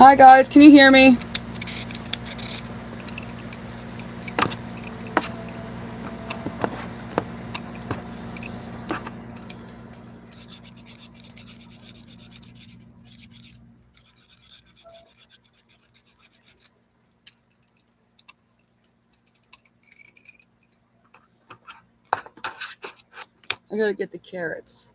Hi guys, can you hear me? I gotta get the carrots.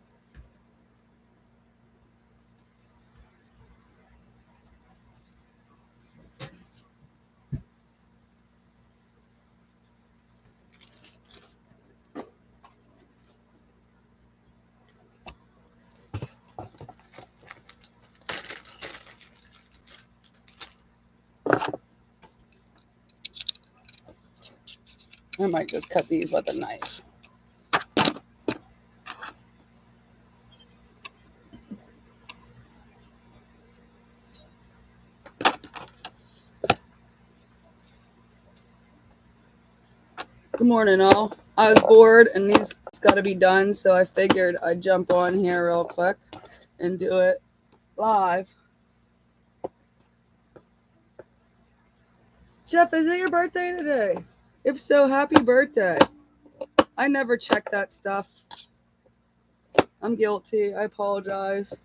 I might just cut these with a knife. Good morning, all. I was bored and these gotta be done, so I figured I'd jump on here real quick and do it live. Jeff, is it your birthday today? If so, happy birthday. I never check that stuff. I'm guilty. I apologize.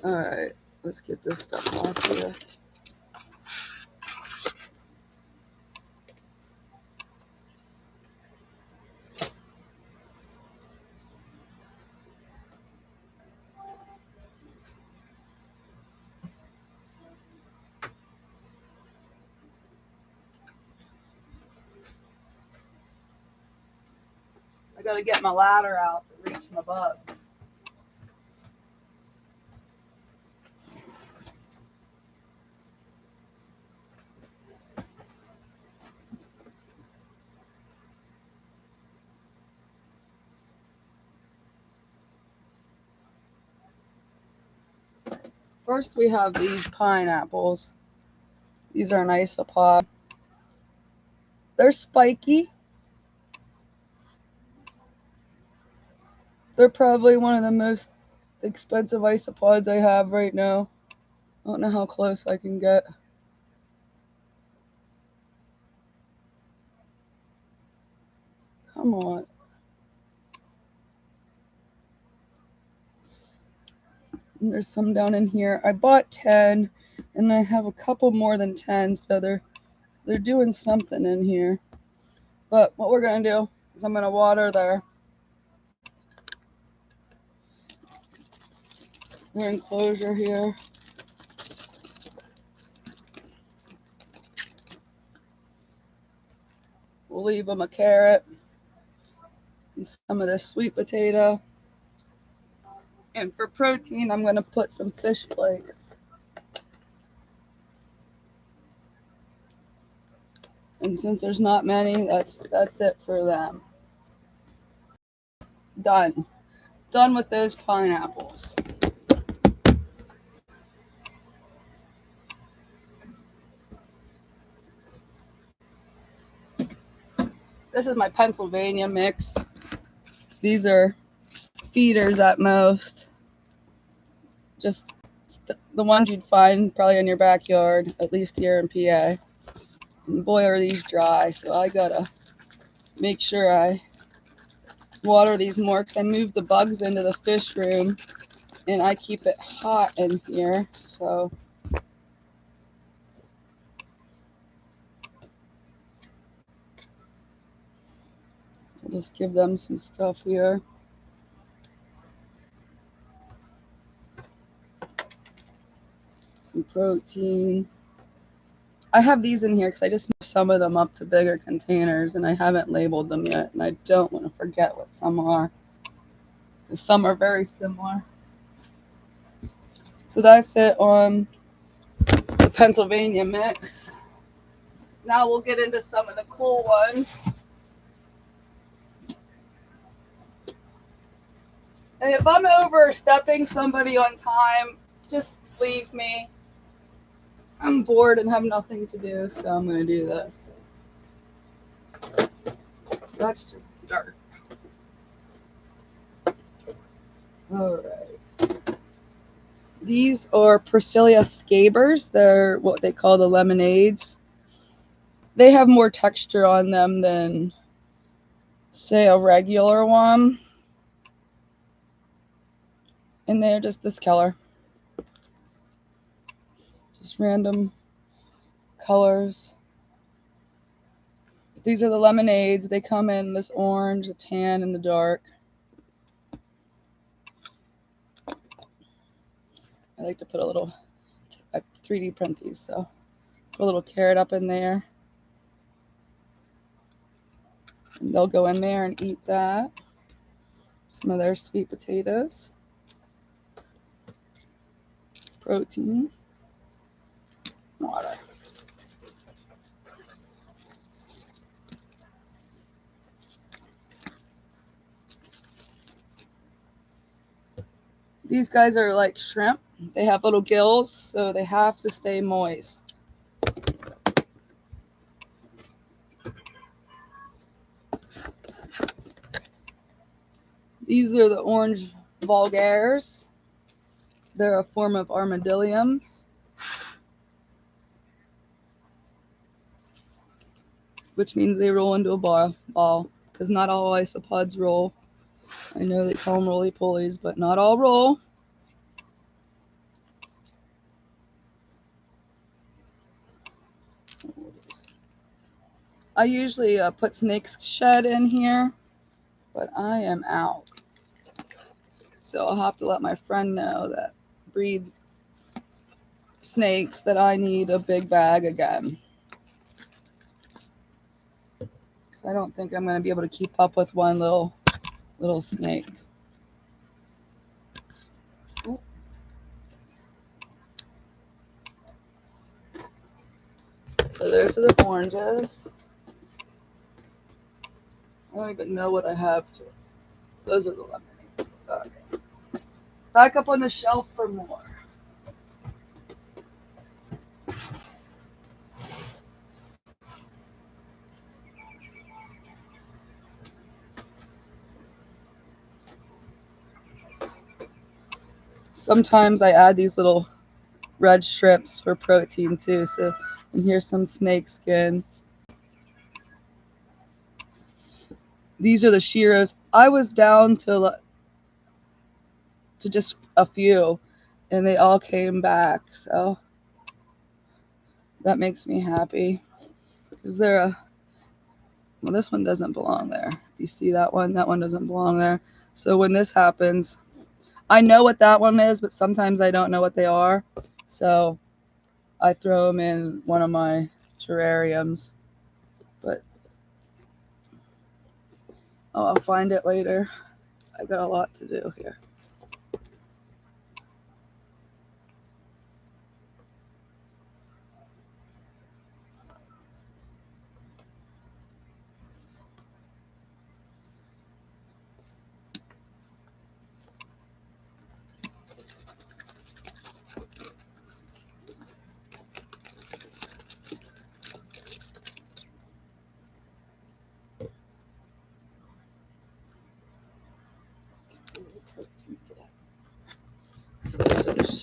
Alright, let's get this stuff off here. I gotta get my ladder out to reach my bugs. First, we have these pineapples. These are an isopod. They're spiky. They're probably one of the most expensive isopods I have right now. I don't know how close I can get. Come on. And there's some down in here. I bought 10 and I have a couple more than 10, so they're doing something in here. But what we're gonna do is I'm gonna water their enclosure here. We'll leave them a carrot and some of this sweet potato. And for protein, I'm gonna put some fish flakes. And since there's not many, that's it for them. Done with those pineapples. This is my Pennsylvania mix. These are feeders at most. Just the ones you'd find probably in your backyard, at least here in PA. And boy, are these dry, so I gotta make sure I water these more because I move the bugs into the fish room and I keep it hot in here, so I'll just give them some stuff here. Some protein. I have these in here because I just moved some of them up to bigger containers and I haven't labeled them yet, and I don't want to forget what some are. Some are very similar. So that's it on the Pennsylvania mix. Now we'll get into some of the cool ones. And if I'm overstepping somebody on time, just leave me. I'm bored and have nothing to do, so I'm going to do this. That's just dirt. Alright. These are Priscilla scabers. They're what they call the lemonades. They have more texture on them than, say, a regular one. And they're just this color. Just random colors. These are the lemonades. They come in this orange, the tan, and the dark. I like to put a little, I 3D print these, so put a little carrot up in there. And they'll go in there and eat that. Some of their sweet potatoes. Protein. Water. These guys are like shrimp. They have little gills, so they have to stay moist. These are the orange vulgaires. They're a form of armadilliums, which means they roll into a ball, because not all isopods roll. I know they call them roly-polies, but not all roll. I usually put snake's shed in here, but I am out. So I'll have to let my friend know that breeds snakes that I need a big bag again. So I don't think I'm going to be able to keep up with one little snake. So those are the oranges. I don't even know what I have to. Those are the lemonades. Okay. Back up on the shelf for more. Sometimes I add these little red strips for protein too. So, and here's some snake skin. These are the Shiros. I was down to just a few, and they all came back. So that makes me happy. Is there a? Well, this one doesn't belong there. You see that one? That one doesn't belong there. So when this happens, I know what that one is, but sometimes I don't know what they are. So I throw them in one of my terrariums. But I'll find it later. I've got a lot to do here.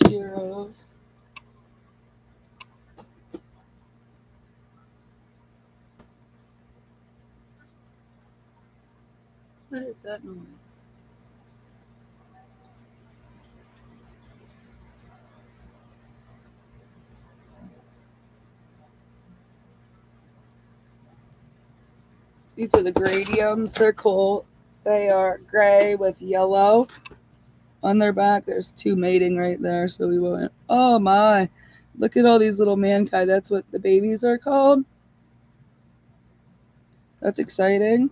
heroes. What is that noise? These are the gradiums. They're cool. They are gray with yellow on their back. There's two mating right there, so we won't. Oh my! Look at all these little mankai. That's what the babies are called. That's exciting.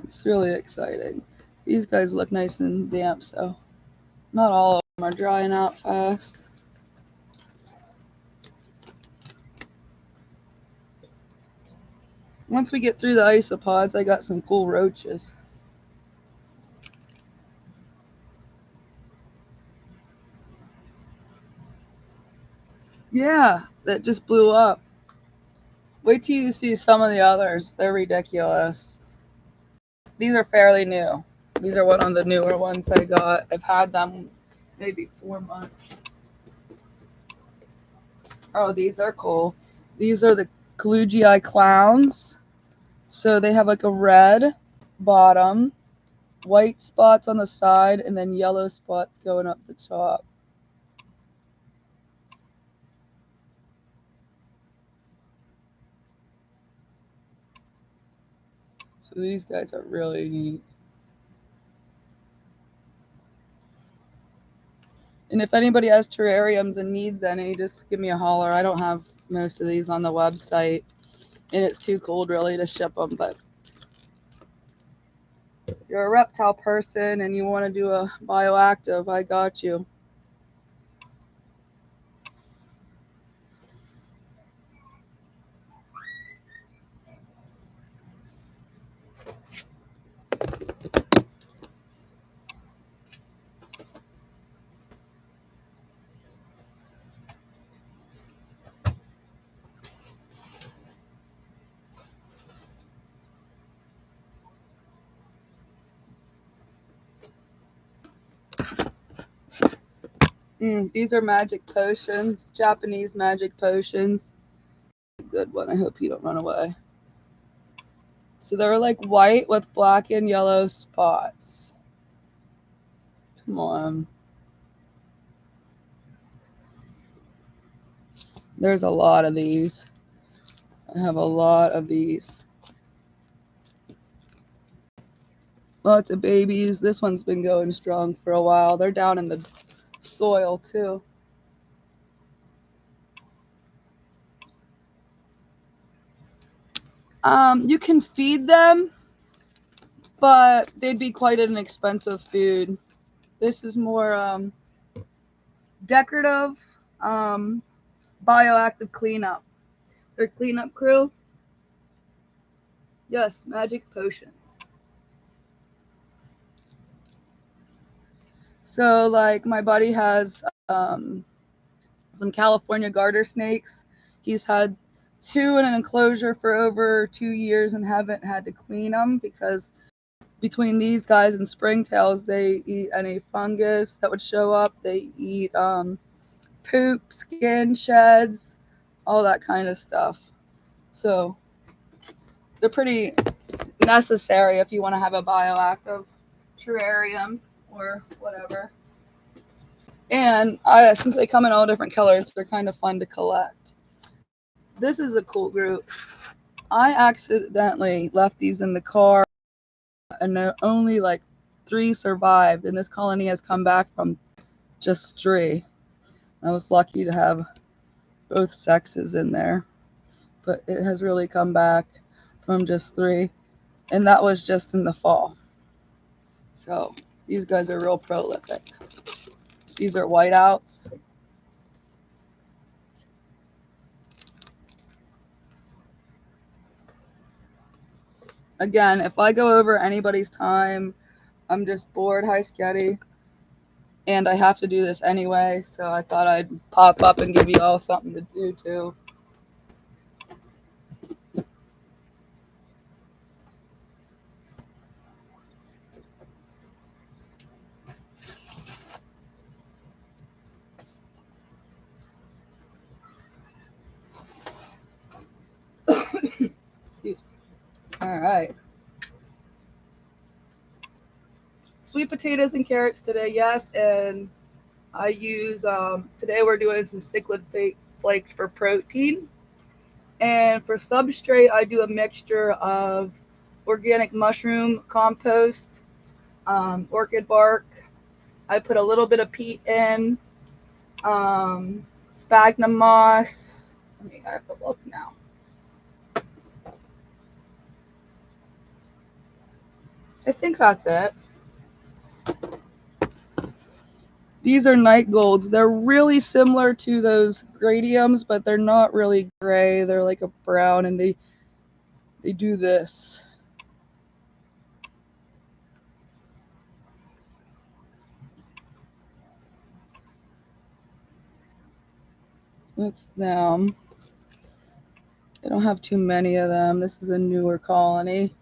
It's really exciting. These guys look nice and damp, so not all of them are drying out fast. Once we get through the isopods, I got some cool roaches. Yeah, that just blew up. Wait till you see some of the others. They're ridiculous. These are fairly new. These are one of the newer ones I got. I've had them maybe 4 months. Oh, these are cool. These are the Kalugii clowns. So they have like a red bottom, white spots on the side, and then yellow spots going up the top. So these guys are really neat. And if anybody has terrariums and needs any, just give me a holler. I don't have most of these on the website, and it's too cold really to ship them. But if you're a reptile person and you want to do a bioactive, I got you. These are magic potions, Japanese magic potions. Good one. I hope you don't run away. So they're like white with black and yellow spots. Come on. There's a lot of these. I have a lot of these. Lots of babies. This one's been going strong for a while. They're down in the soil too. You can feed them, but they'd be quite an expensive food. This is more decorative, bioactive cleanup. Their cleanup crew. Yes, magic potions. So, like, my buddy has some California garter snakes. He's had two in an enclosure for over 2 years and haven't had to clean them because between these guys and springtails, they eat any fungus that would show up. They eat poop, skin, sheds, all that kind of stuff. So they're pretty necessary if you want to have a bioactive terrarium or whatever. And since they come in all different colors, they're kind of fun to collect. This is a cool group. I accidentally left these in the car, and only like 3 survived, and this colony has come back from just 3. I was lucky to have both sexes in there, but it has really come back from just 3, and that was just in the fall. So these guys are real prolific. These are whiteouts. Again, if I go over anybody's time, I'm just bored, hi Sketty, and I have to do this anyway, so I thought I'd pop up and give you all something to do too. right. Sweet potatoes and carrots today, yes. And I use, today we're doing some cichlid flakes for protein. And for substrate, I do a mixture of organic mushroom compost, orchid bark. I put a little bit of peat in, sphagnum moss. I have to look now. I think that's it. These are night golds. They're really similar to those gradiums, but they're not really gray. They're like a brown, and they do this. That's them. I don't have too many of them. This is a newer colony.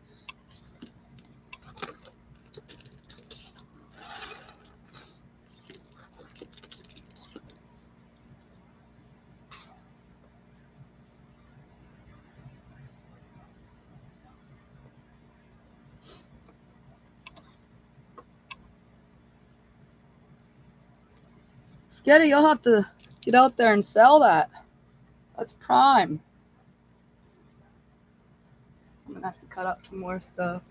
Sketty, you'll have to get out there and sell that. That's prime. I'm gonna have to cut up some more stuff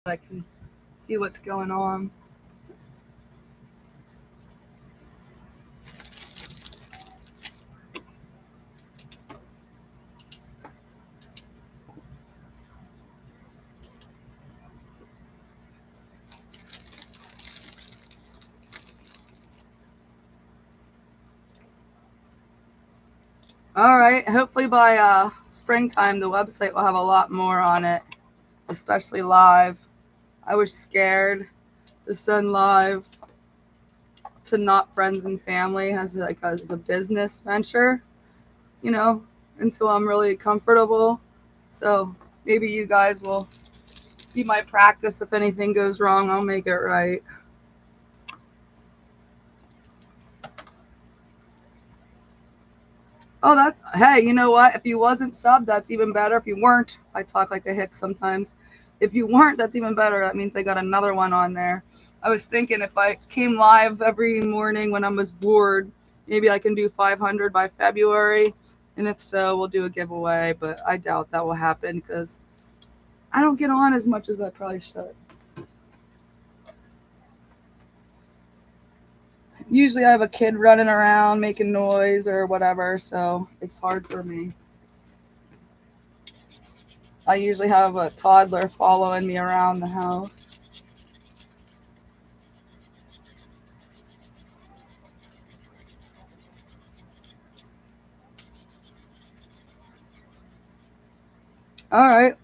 so I can see what's going on. All right, hopefully by springtime the website will have a lot more on it, especially live. I was scared to send live to not friends and family as a business venture, you know, until I'm really comfortable. So maybe you guys will be my practice. If anything goes wrong, I'll make it right. Oh, hey, you know what? If you wasn't subbed, that's even better. If you weren't, I talk like a hick sometimes. If you weren't, that's even better. That means I got another one on there. I was thinking if I came live every morning when I was bored, maybe I can do 500 by February. And if so, we'll do a giveaway. But I doubt that will happen because I don't get on as much as I probably should. Usually I have a kid running around making noise or whatever, so it's hard for me. I usually have a toddler following me around the house. All right.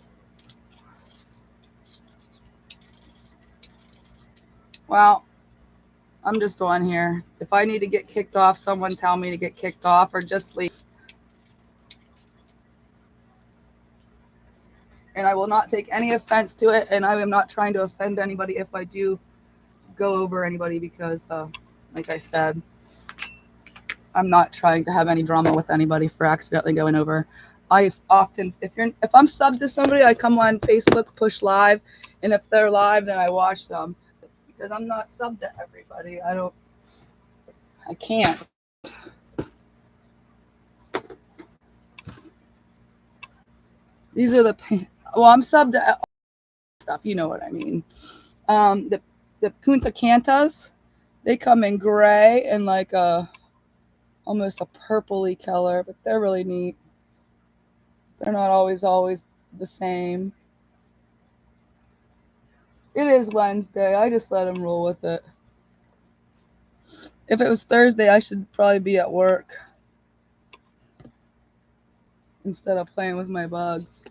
Well, I'm just on here. If I need to get kicked off, someone tell me to get kicked off or just leave. And I will not take any offense to it, and I am not trying to offend anybody if I do go over anybody because, like I said, I'm not trying to have any drama with anybody for accidentally going over. I often, if I'm subbed to somebody, I come on Facebook, push live, and if they're live, then I watch them because I'm not subbed to everybody. I can't. These are well, I'm subbed to all stuff. You know what I mean. The Punta Cantas, they come in gray and like almost a purpley color, but they're really neat. They're not always the same. It is Wednesday. I just let them roll with it. If it was Thursday, I should probably be at work instead of playing with my bugs.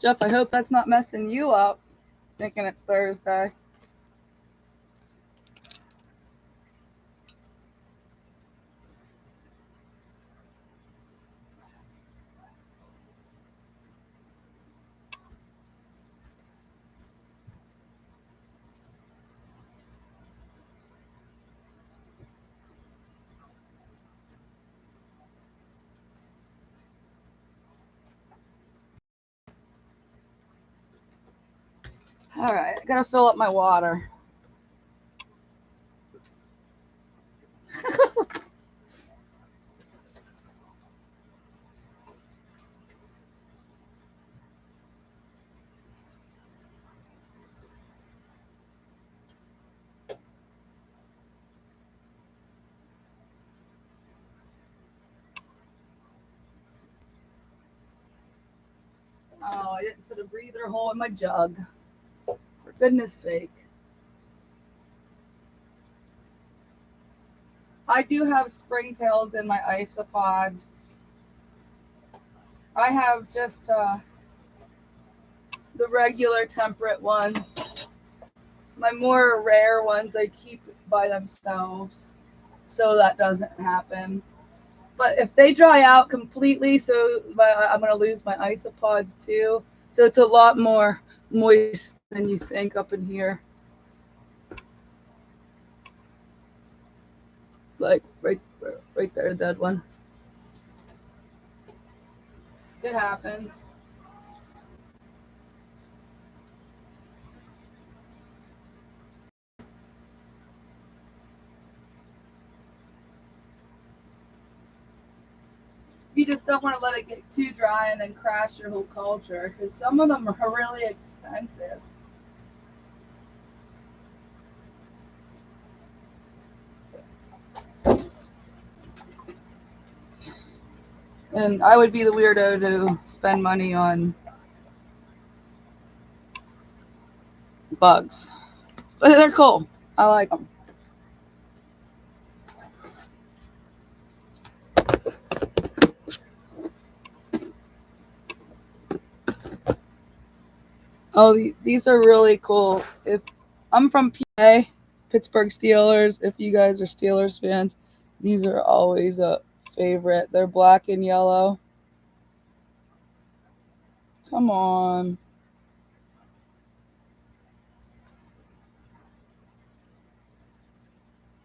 Jeff, I hope that's not messing you up, thinking it's Thursday. All right, I gotta fill up my water. Oh, I didn't put a breather hole in my jug. For goodness sake. I do have springtails in my isopods. I have just the regular temperate ones. My more rare ones I keep by themselves so that doesn't happen. But if they dry out completely, so I'm going to lose my isopods too. So it's a lot more moist than you think up in here. Like right there, dead one. It happens. You just don't want to let it get too dry and then crash your whole culture because some of them are really expensive. And I would be the weirdo to spend money on bugs. But they're cool. I like them. Oh, these are really cool. If I'm from PA, Pittsburgh Steelers, if you guys are Steelers fans, these are always a favorite. They're black and yellow. Come on.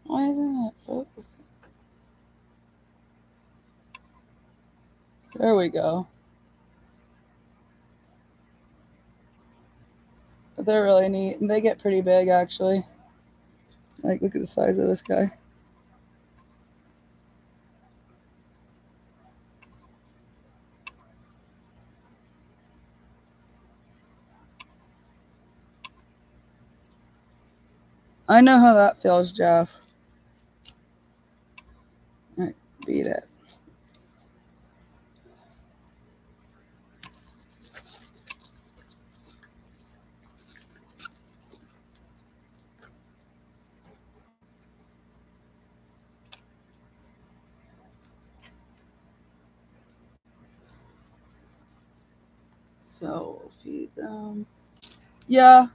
Why isn't it focusing? There we go. They're really neat. And they get pretty big, actually. Like, look at the size of this guy. I know how that feels, Jeff. All right, beat it. So, feed them. Yeah,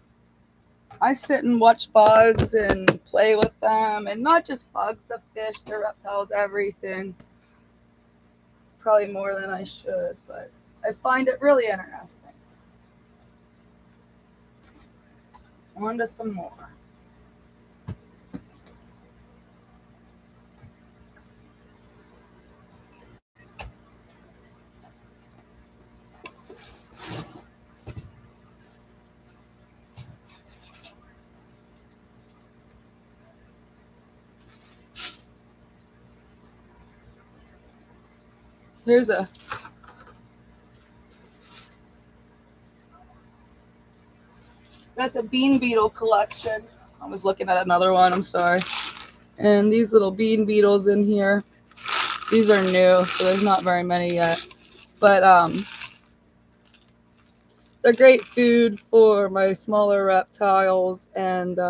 I sit and watch bugs and play with them. And not just bugs, the fish, the reptiles, everything. Probably more than I should, but I find it really interesting. On to some more. Here's a That's a bean beetle collection. I was looking at another one, I'm sorry. And these little bean beetles in here, these are new, so there's not very many yet. But they're great food for my smaller reptiles and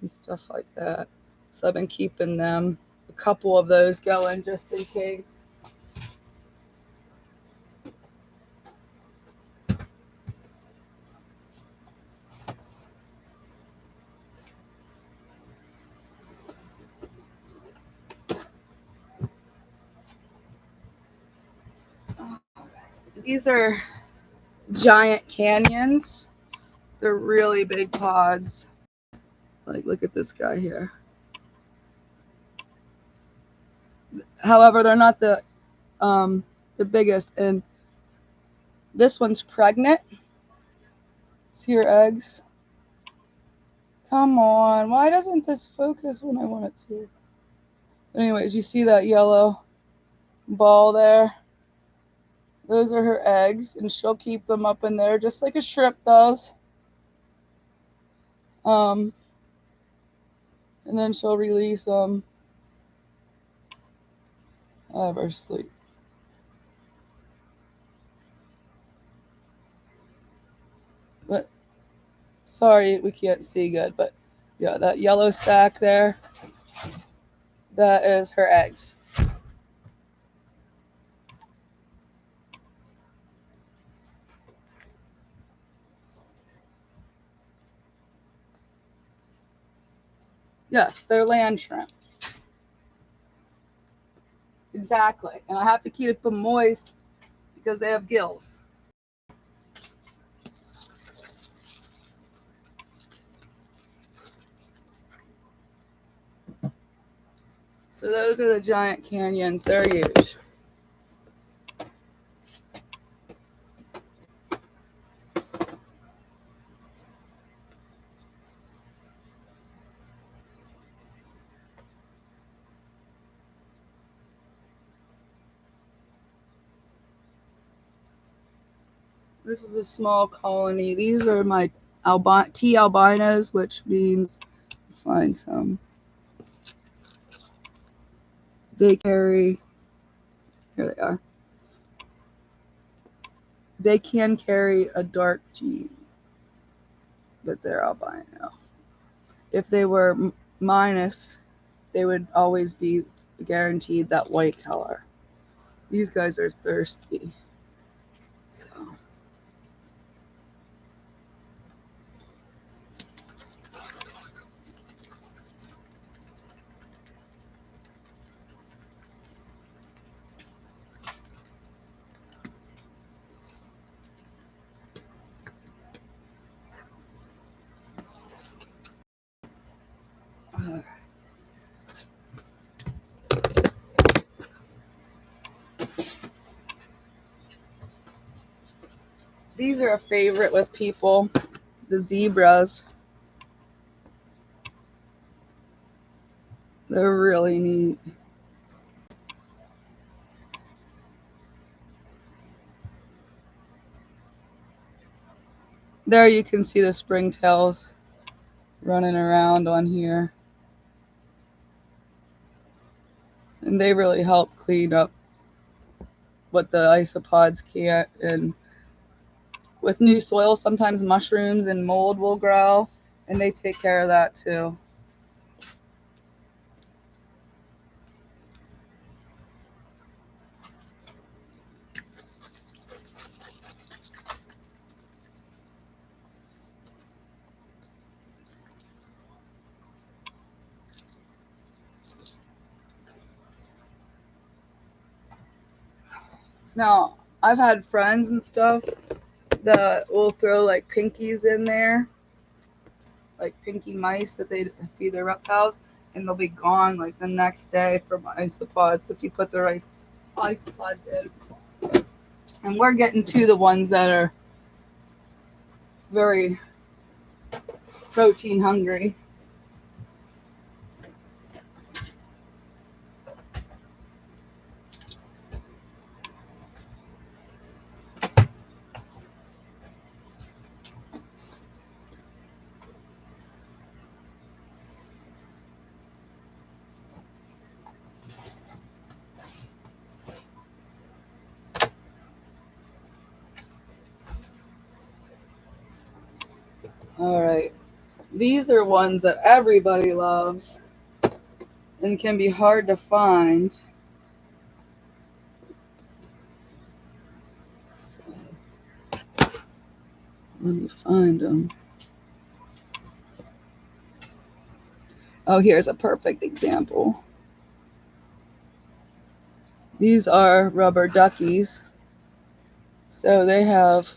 stuff like that. So I've been keeping them, a couple of those going just in case. These are giant canyons. They're really big pods. Like, look at this guy here. However, they're not the biggest. And this one's pregnant. See her eggs? Come on, why doesn't this focus when I want it to? But anyways, you see that yellow ball there? Those are her eggs, and she'll keep them up in there just like a shrimp does. And then she'll release them. I'll have her sleep. But sorry, we can't see good, but yeah, that yellow sack there, that is her eggs. Yes, they're land shrimp. Exactly. And I have to keep them moist because they have gills. So those are the giant canyons. They're huge. This is a small colony. These are my T albinos, which means find some. They carry, here they are. They can carry a dark gene, but they're albino. If they were minus, they would always be guaranteed that white color. These guys are thirsty. So. These are a favorite with people, the zebras. They're really neat. There you can see the springtails running around on here. And they really help clean up what the isopods can't. And with new soil, sometimes mushrooms and mold will grow, and they take care of that too. Now, I've had friends and stuff that will throw like pinkies in there, like pinky mice that they feed their reptiles, and they'll be gone like the next day from isopods if you put the right isopods in. And we're getting to the ones that are very protein hungry. All right. These are ones that everybody loves and can be hard to find. So, let me find them. Oh, here's a perfect example. These are rubber duckies. So they have,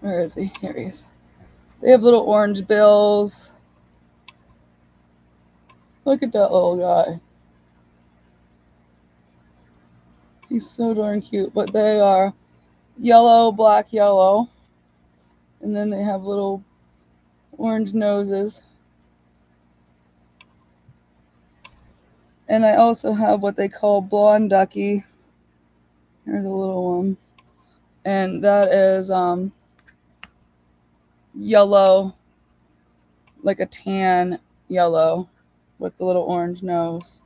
where is he? Here he is. They have little orange bills. Look at that little guy. He's so darn cute. But they are yellow, black, yellow. And then they have little orange noses. And I also have what they call blonde ducky. Here's a little one. And that is yellow, like a tan yellow with the little orange nose.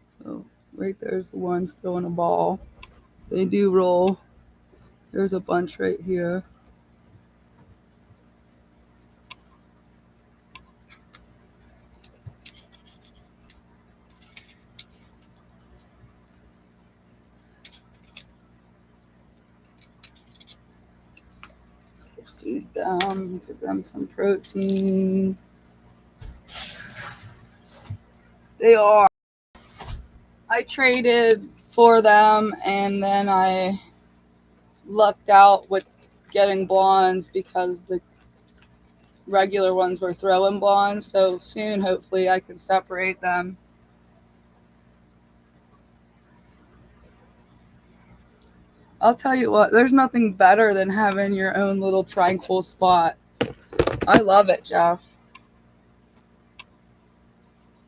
So right there's the one still in a ball. They do roll. There's a bunch right here. So we'll feed them, give them some protein. They are. I traded for them and then I lucked out with getting blondes because the regular ones were throwing blondes. So soon, hopefully, I can separate them. I'll tell you what, there's nothing better than having your own little tranquil spot. I love it, Jeff.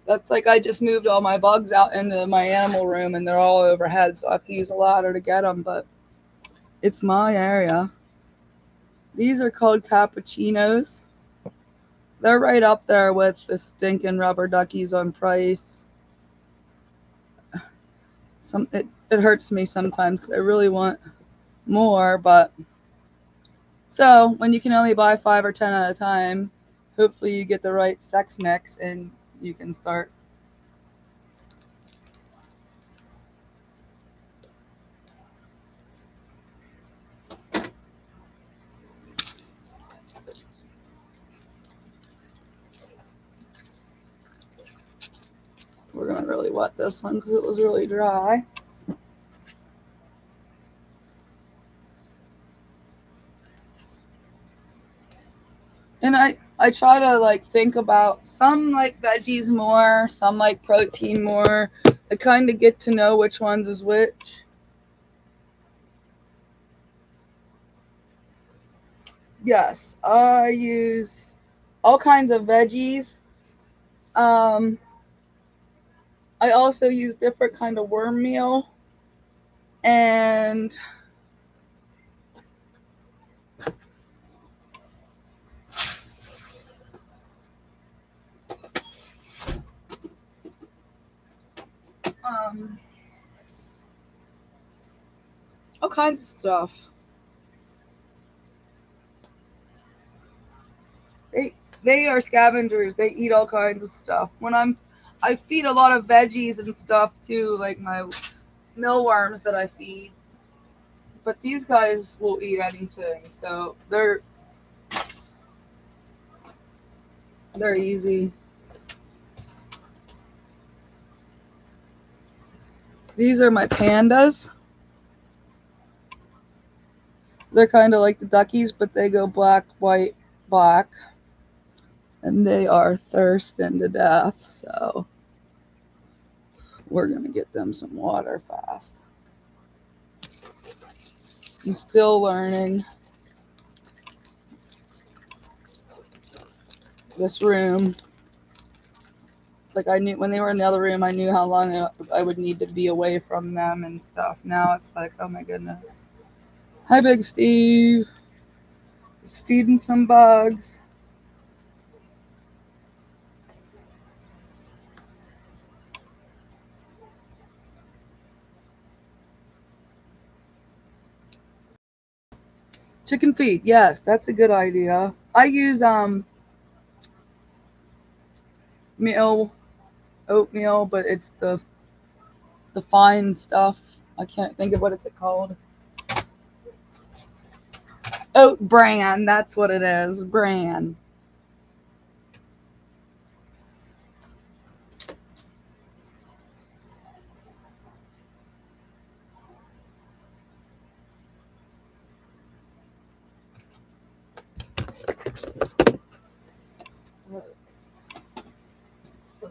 That's like I just moved all my bugs out into my animal room and they're all overhead, so I have to use a ladder to get them, but it's my area. These are called cappuccinos. They're right up there with the stinking rubber duckies on price. It hurts me sometimes because I really want more, but so when you can only buy 5 or 10 at a time, hopefully you get the right sex mix and you can start. We're gonna really wet this one because it was really dry. And I try to like think about some like veggies more, some like protein more. I kind of get to know which ones is which. Yes, I use all kinds of veggies. Um, I also use different kind of worm meal and um, all kinds of stuff. They are scavengers. They eat all kinds of stuff. I feed a lot of veggies and stuff too, like my mealworms that I feed. But these guys will eat anything, so they're easy. These are my pandas. They're kind of like the duckies, but they go black, white, black. And they are thirsting to death, so we're going to get them some water fast. I'm still learning this room. Like I knew when they were in the other room, I knew how long I would need to be away from them and stuff. Now it's like, oh my goodness. Hi, Big Steve. Just feeding some bugs. Chicken feed, yes, that's a good idea. I use oatmeal, but it's the fine stuff. I can't think of what it's called. Oat bran, that's what it is. Bran.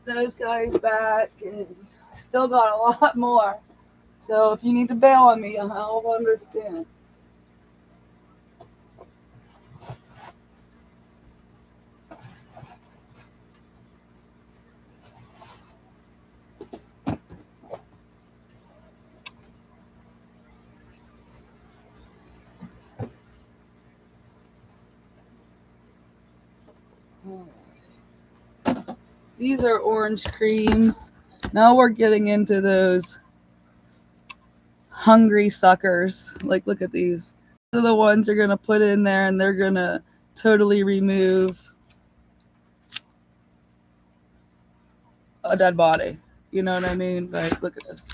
put those guys back, and I still got a lot more. So if you need to bail on me, I'll understand. These are orange creams. Now we're getting into those hungry suckers. Like, look at these. These are the ones you're going to put in there, and they're going to totally remove a dead body. You know what I mean? Like, look at this.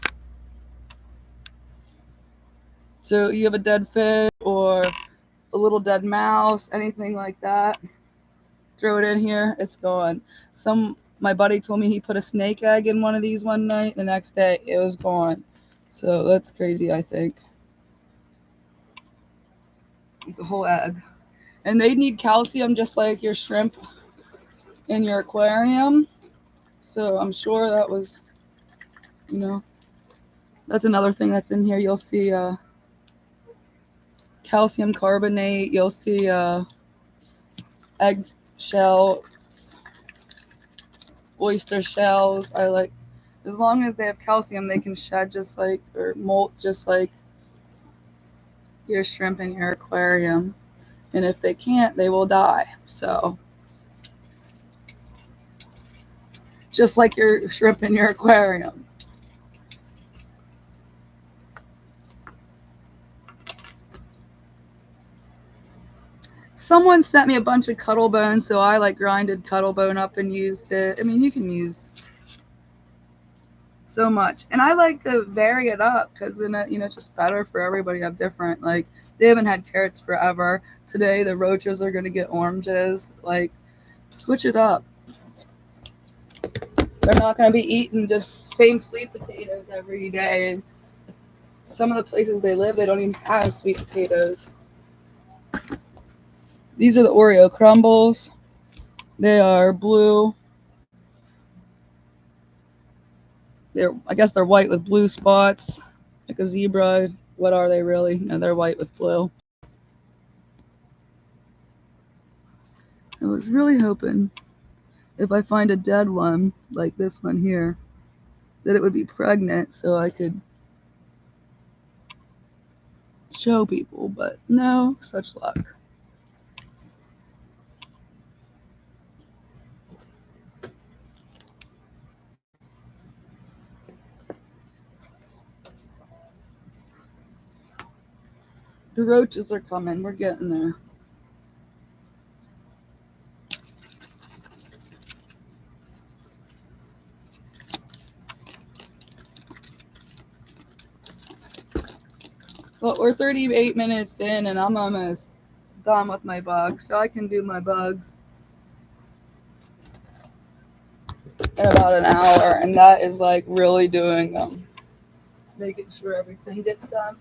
So you have a dead fish or a little dead mouse, anything like that. Throw it in here, it's gone. My buddy told me he put a snake egg in one of these one night. The next day, it was gone. So that's crazy, I think. The whole egg. And they need calcium just like your shrimp in your aquarium. So I'm sure that was, that's another thing that's in here. You'll see calcium carbonate. You'll see egg shells, oyster shells. As long as they have calcium, they can shed just like, or molt just like your shrimp in your aquarium. And if they can't, they will die. So, just like your shrimp in your aquarium. Someone sent me a bunch of cuttlebone, so I like grinded cuttlebone up and used it. I mean, you can use so much. And I like to vary it up because then it's just better for everybody to have different. Like, they haven't had carrots forever. Today, the roaches are going to get oranges. Like, switch it up. They're not going to be eating just same sweet potatoes every day. And some of the places they live, they don't even have sweet potatoes. These are the Oreo crumbles. They are blue. I guess they're white with blue spots, like a zebra. What are they really? No, they're white with blue. I was really hoping if I find a dead one, like this one here, that it would be pregnant so I could show people, but no such luck. The roaches are coming. We're getting there. But we're 38 minutes in, and I'm almost done with my bugs, so I can do my bugs in about an hour, and that is like really doing them, making sure everything gets done.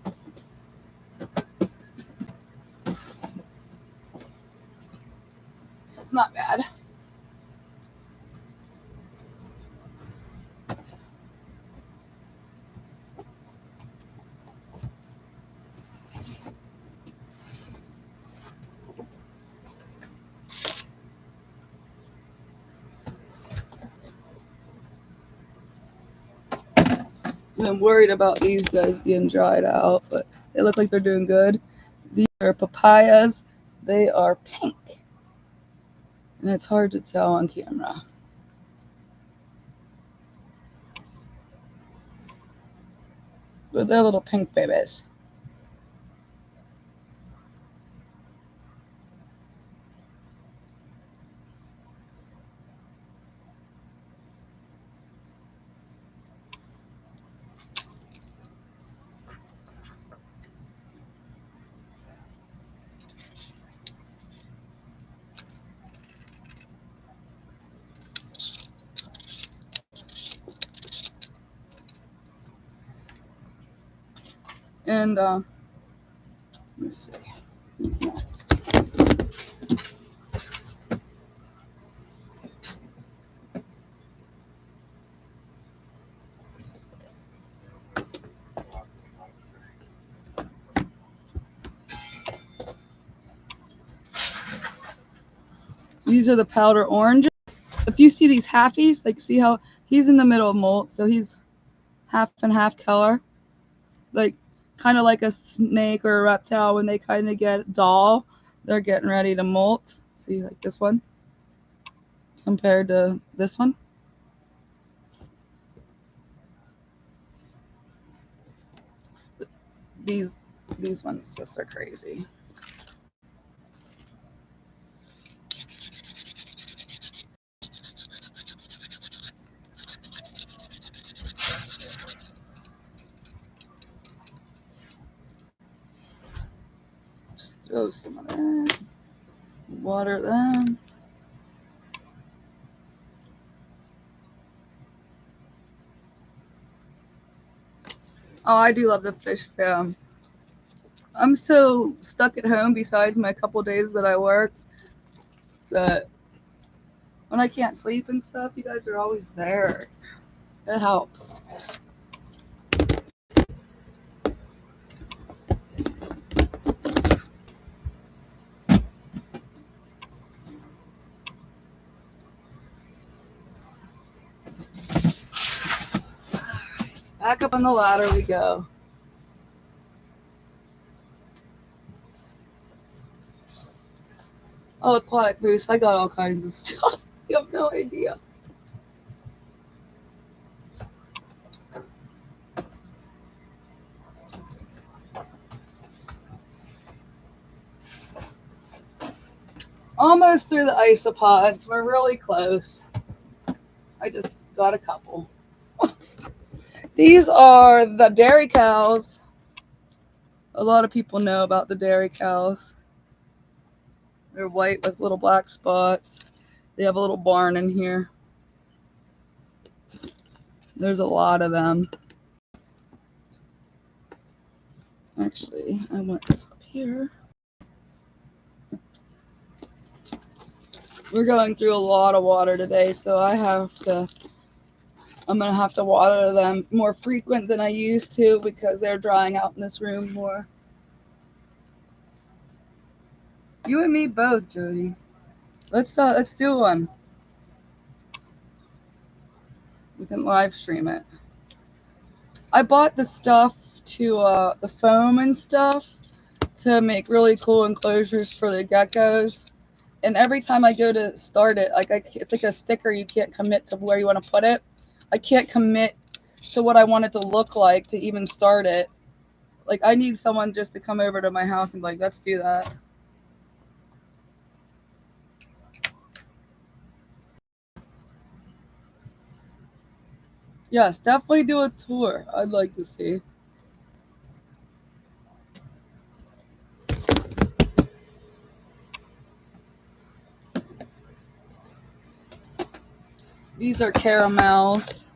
So it's not bad. I'm worried about these guys being dried out, but they look like they're doing good. These are papayas. They are pink, and it's hard to tell on camera. But they're little pink babies. And let's see, who's next? These are the powder oranges. If you see these halfies, like see how he's in the middle of molt, so he's half and half color. Like kind of like a snake or a reptile when they kind of get dull, they're getting ready to molt. See, like this one compared to this one. These ones just are crazy. Just throw some of that. Water them. Oh, I do love the fish film. I'm so stuck at home besides my couple days that I work that when I can't sleep and stuff, you guys are always there. It helps. Back up on the ladder we go. Oh, aquatic boost. I got all kinds of stuff. You have no idea. Almost through the isopods. We're really close. I just got a couple. These are the dairy cows. A lot of people know about the dairy cows. They're white with little black spots. They have a little barn in here. There's a lot of them. Actually, I want this up here. We're going through a lot of water today, so I'm gonna have to water them more frequent than I used to because they're drying out in this room more. You and me both, Jody. Let's do one. We can live stream it. I bought the stuff to the foam and stuff to make really cool enclosures for the geckos. And every time I go to start it, it's like a sticker. You can't commit to where you want to put it. I can't commit to what I want it to look like to even start it. Like I need someone just to come over to my house and be like, let's do that. Yes, definitely do a tour. I'd like to see. These are caramels.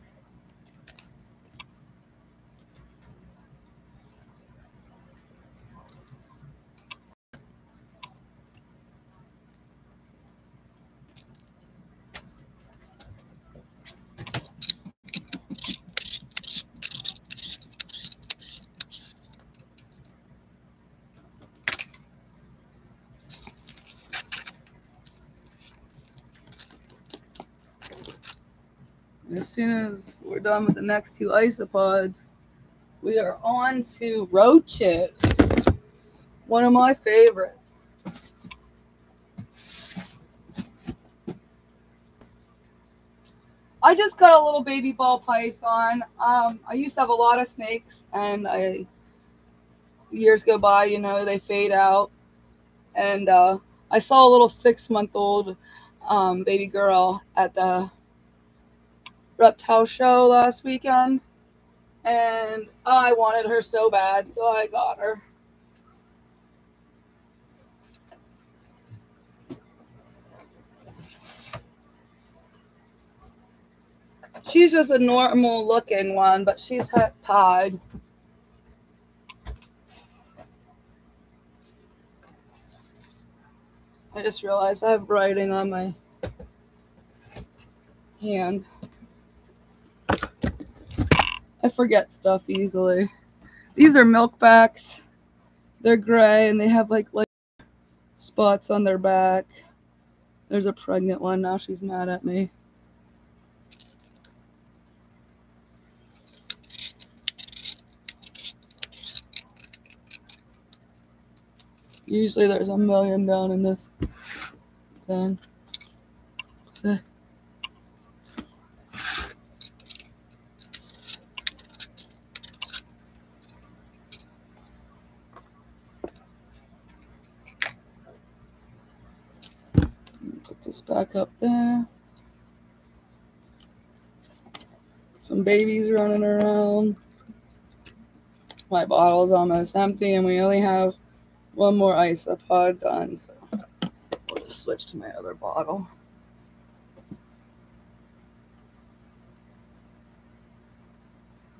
As soon as we're done with the next two isopods, we are on to roaches. One of my favorites. I just got a little baby ball python. I used to have a lot of snakes, and years go by, you know, they fade out. And I saw a little 6-month-old baby girl at the reptile show last weekend, and I wanted her so bad, so I got her. She's just a normal looking one, but she's pied. I just realized I have writing on my hand. I forget stuff easily. These are milkbacks. They're gray and they have like spots on their back. There's a pregnant one. Now she's mad at me. Usually there's a million down in this thing. So, put this back up there. Some babies running around. My bottle's almost empty, and we only have one more isopod done, so we'll just switch to my other bottle.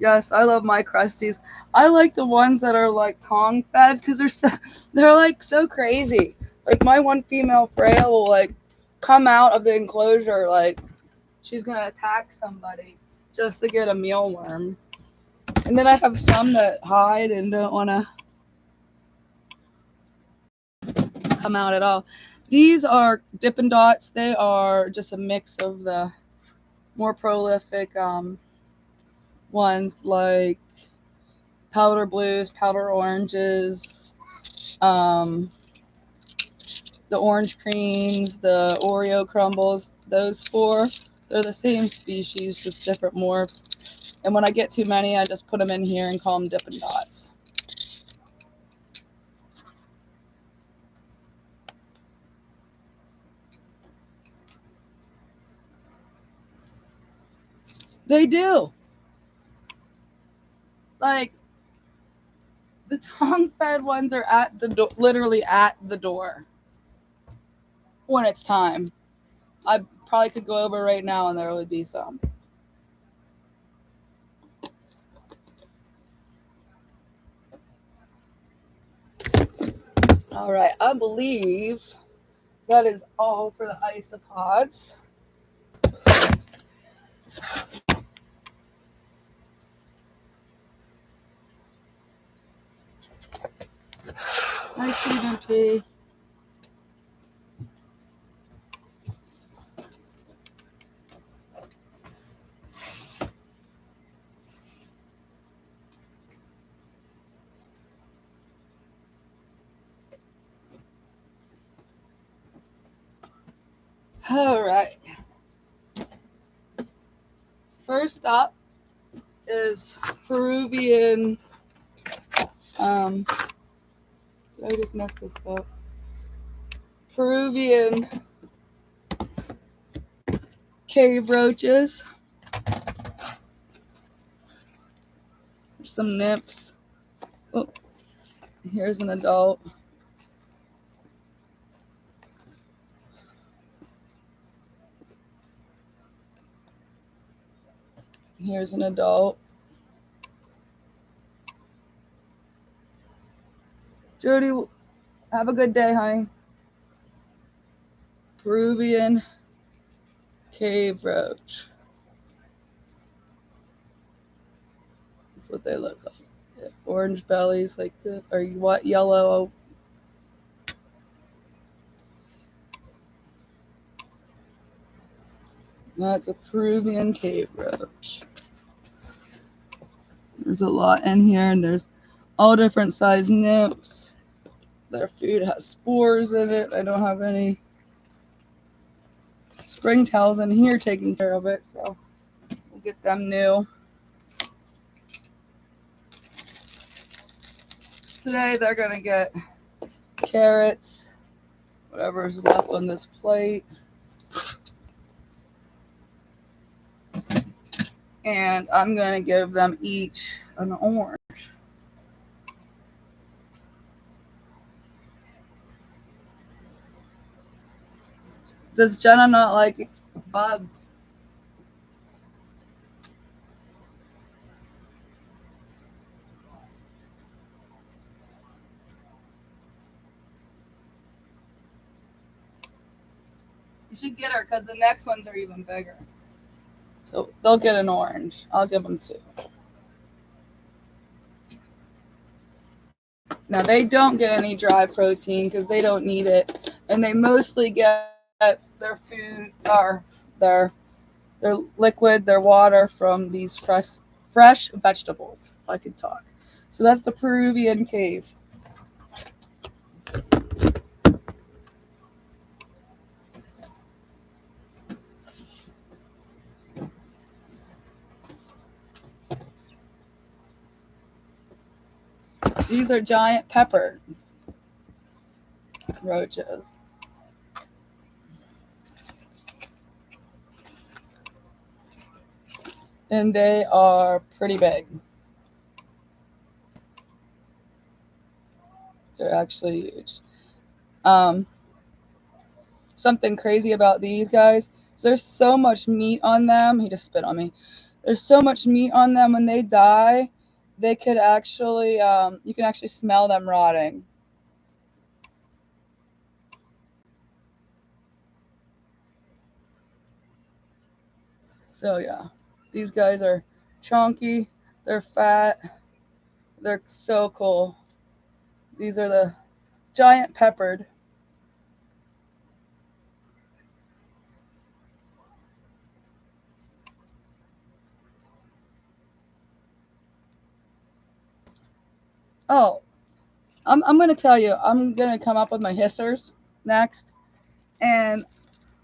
Yes, I love my crusties. I like the ones that are like tongue fed because they're like so crazy. Like my one female frail will like come out of the enclosure like she's gonna attack somebody just to get a mealworm. And then I have some that hide and don't want to come out at all. These are Dippin' Dots. They are just a mix of the more prolific ones like powder blues, powder oranges, the orange creams, the Oreo crumbles. Those four, they're the same species, just different morphs. And when I get too many, I just put them in here and call them Dippin' Dots. They do. Like, the tongue-fed ones are at the literally at the door when it's time. I probably could go over right now and there would be some. All right, I believe that is all for the isopods. Hi, Stephen P. All right. First up is Peruvian. Did I just mess this up? Peruvian cave roaches. Some nymphs. Oh, here's an adult. Here's an adult. Jody, have a good day, honey. Peruvian cave roach. That's what they look like. Yeah, orange bellies like the, or what, yellow. That's a Peruvian cave roach. There's a lot in here, and there's all different size nymphs. Their food has spores in it. I don't have any springtails in here taking care of it, so we'll get them new. Today they're gonna get carrots, whatever's left on this plate. And I'm gonna give them each an orange. Does Jenna not like bugs? You should get her because the next ones are even bigger. So they'll get an orange. I'll give them two. Now they don't get any dry protein because they don't need it. And they mostly get their food or their liquid, their water from these fresh vegetables, if I could talk. So that's the Peruvian cave. These are giant pepper roaches. And they are pretty big. They're actually huge. Something crazy about these guys is there's so much meat on them. He just spit on me. There's so much meat on them when they die, they could actually, you can actually smell them rotting. So yeah, these guys are chunky, they're fat, they're so cool. These are the giant peppered. Oh, I'm gonna tell you, I'm gonna come up with my hissers next. And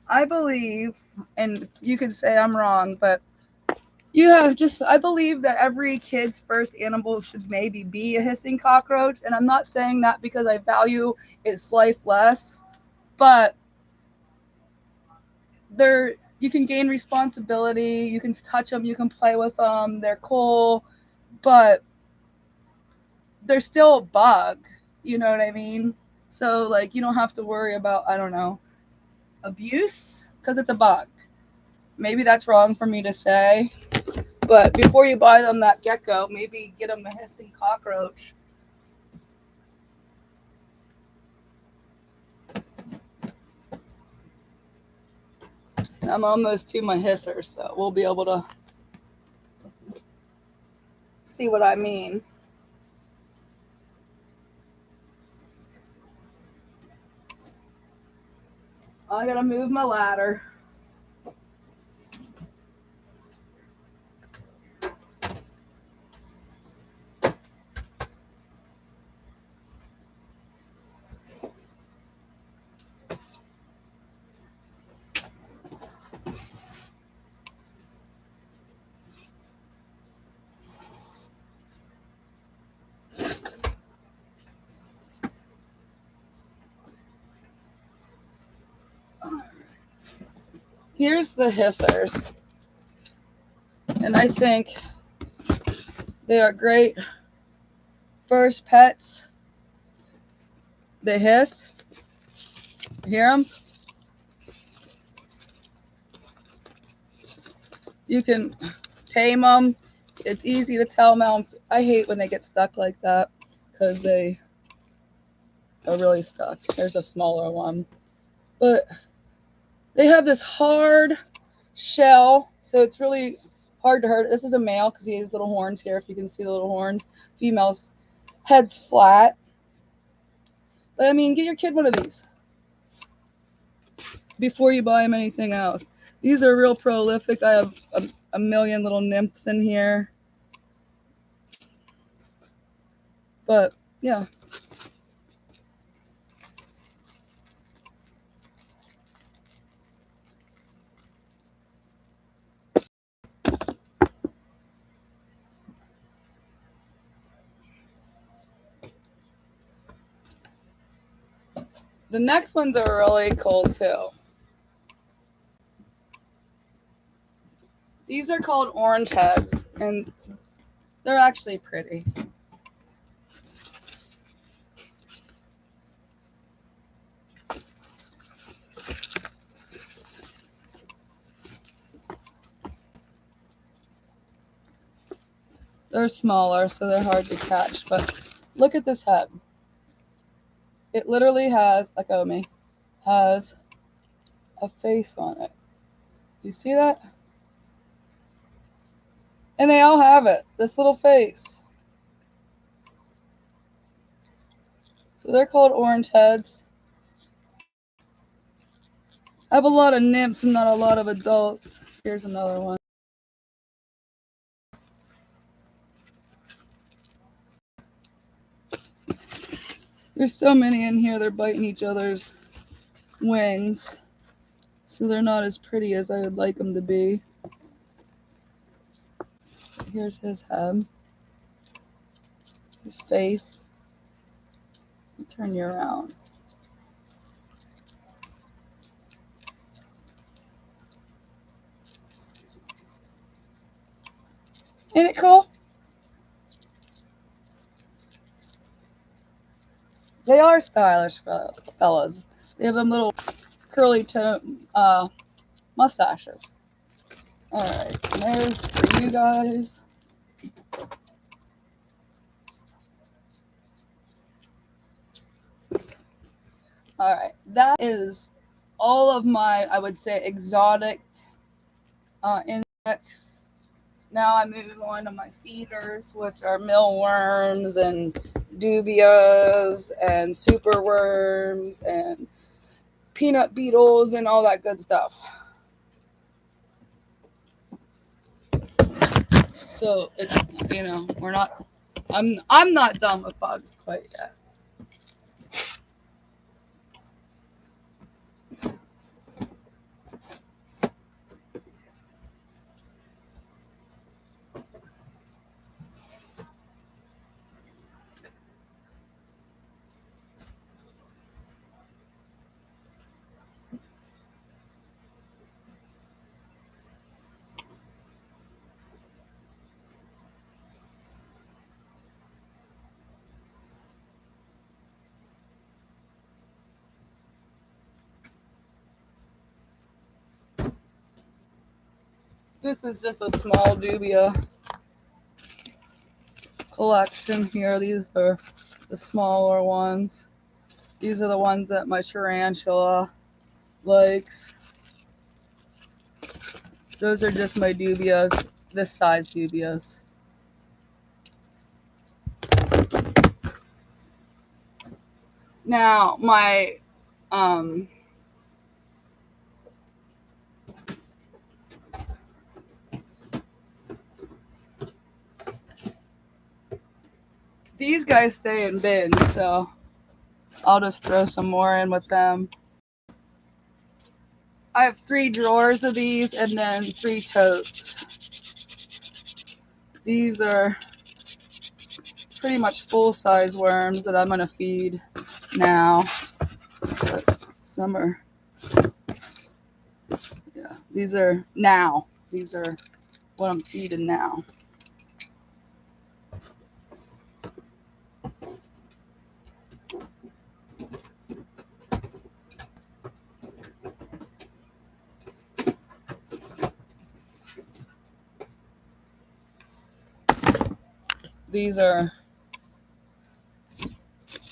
I believe, and you can say I'm wrong, but I believe that every kid's first animal should maybe be a hissing cockroach. And I'm not saying that because I value its life less, but you can gain responsibility, you can touch them, you can play with them, they're cool, but they're still a bug, you know what I mean? So like you don't have to worry about, I don't know, abuse because it's a bug. Maybe that's wrong for me to say, but before you buy them that gecko, maybe get them a hissing cockroach. I'm almost to my hisser, so we'll be able to see what I mean. I gotta move my ladder. Here's the hissers, and I think they are great first pets. They hiss. Hear them? You can tame them. It's easy to tell them. I hate when they get stuck like that because they are really stuck. There's a smaller one. But they have this hard shell, so it's really hard to hurt. This is a male because he has little horns here, if you can see the little horns. Female's head's flat. But I mean, get your kid one of these before you buy him anything else. These are real prolific. I have a million little nymphs in here. But yeah. The next ones are really cool too. These are called orange heads, and they're actually pretty. They're smaller, so they're hard to catch, but look at this head. It literally has, like Omi, has a face on it. You see that? And they all have it, this little face. So they're called orange heads. I have a lot of nymphs and not a lot of adults. Here's another one. There's so many in here, they're biting each other's wings. So they're not as pretty as I would like them to be. Here's his head. His face. I'll turn you around. Ain't it cool? They are stylish fellas. They have them little curly mustaches. Alright, there's for you guys. Alright, that is all of my, I would say, exotic insects. Now I move on to my feeders, which are mealworms and dubias and superworms and peanut beetles and all that good stuff. So it's, you know, I'm not done with bugs quite yet. This is just a small dubia collection here. These are the smaller ones. These are the ones that my tarantula likes. Those are just my dubias, this size dubias. Now, my these guys stay in bins, so I'll just throw some more in with them. I have 3 drawers of these and then 3 totes. These are pretty much full-size worms that I'm going to feed now. But some are, yeah, these are now. These are what I'm feeding now.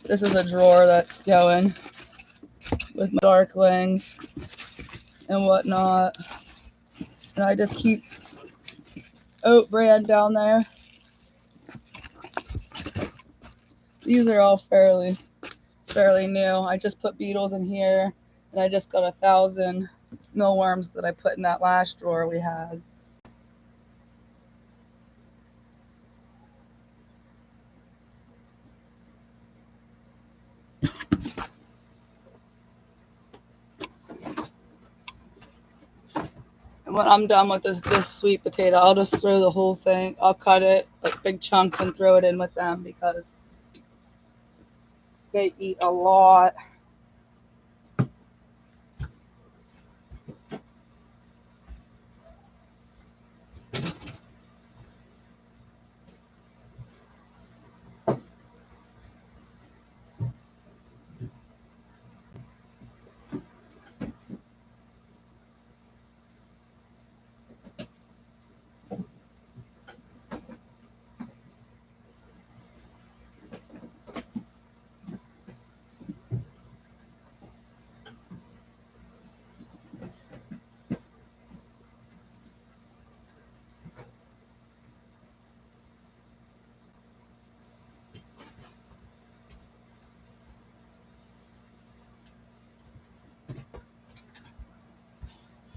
This is a drawer that's going with my darklings and whatnot. And I just keep oat bran down there. These are all fairly new. I just put beetles in here, and I just got 1,000 mealworms that I put in that last drawer we had. And when I'm done with this sweet potato, I'll just throw the whole thing. I'll cut it like big chunks and throw it in with them because they eat a lot.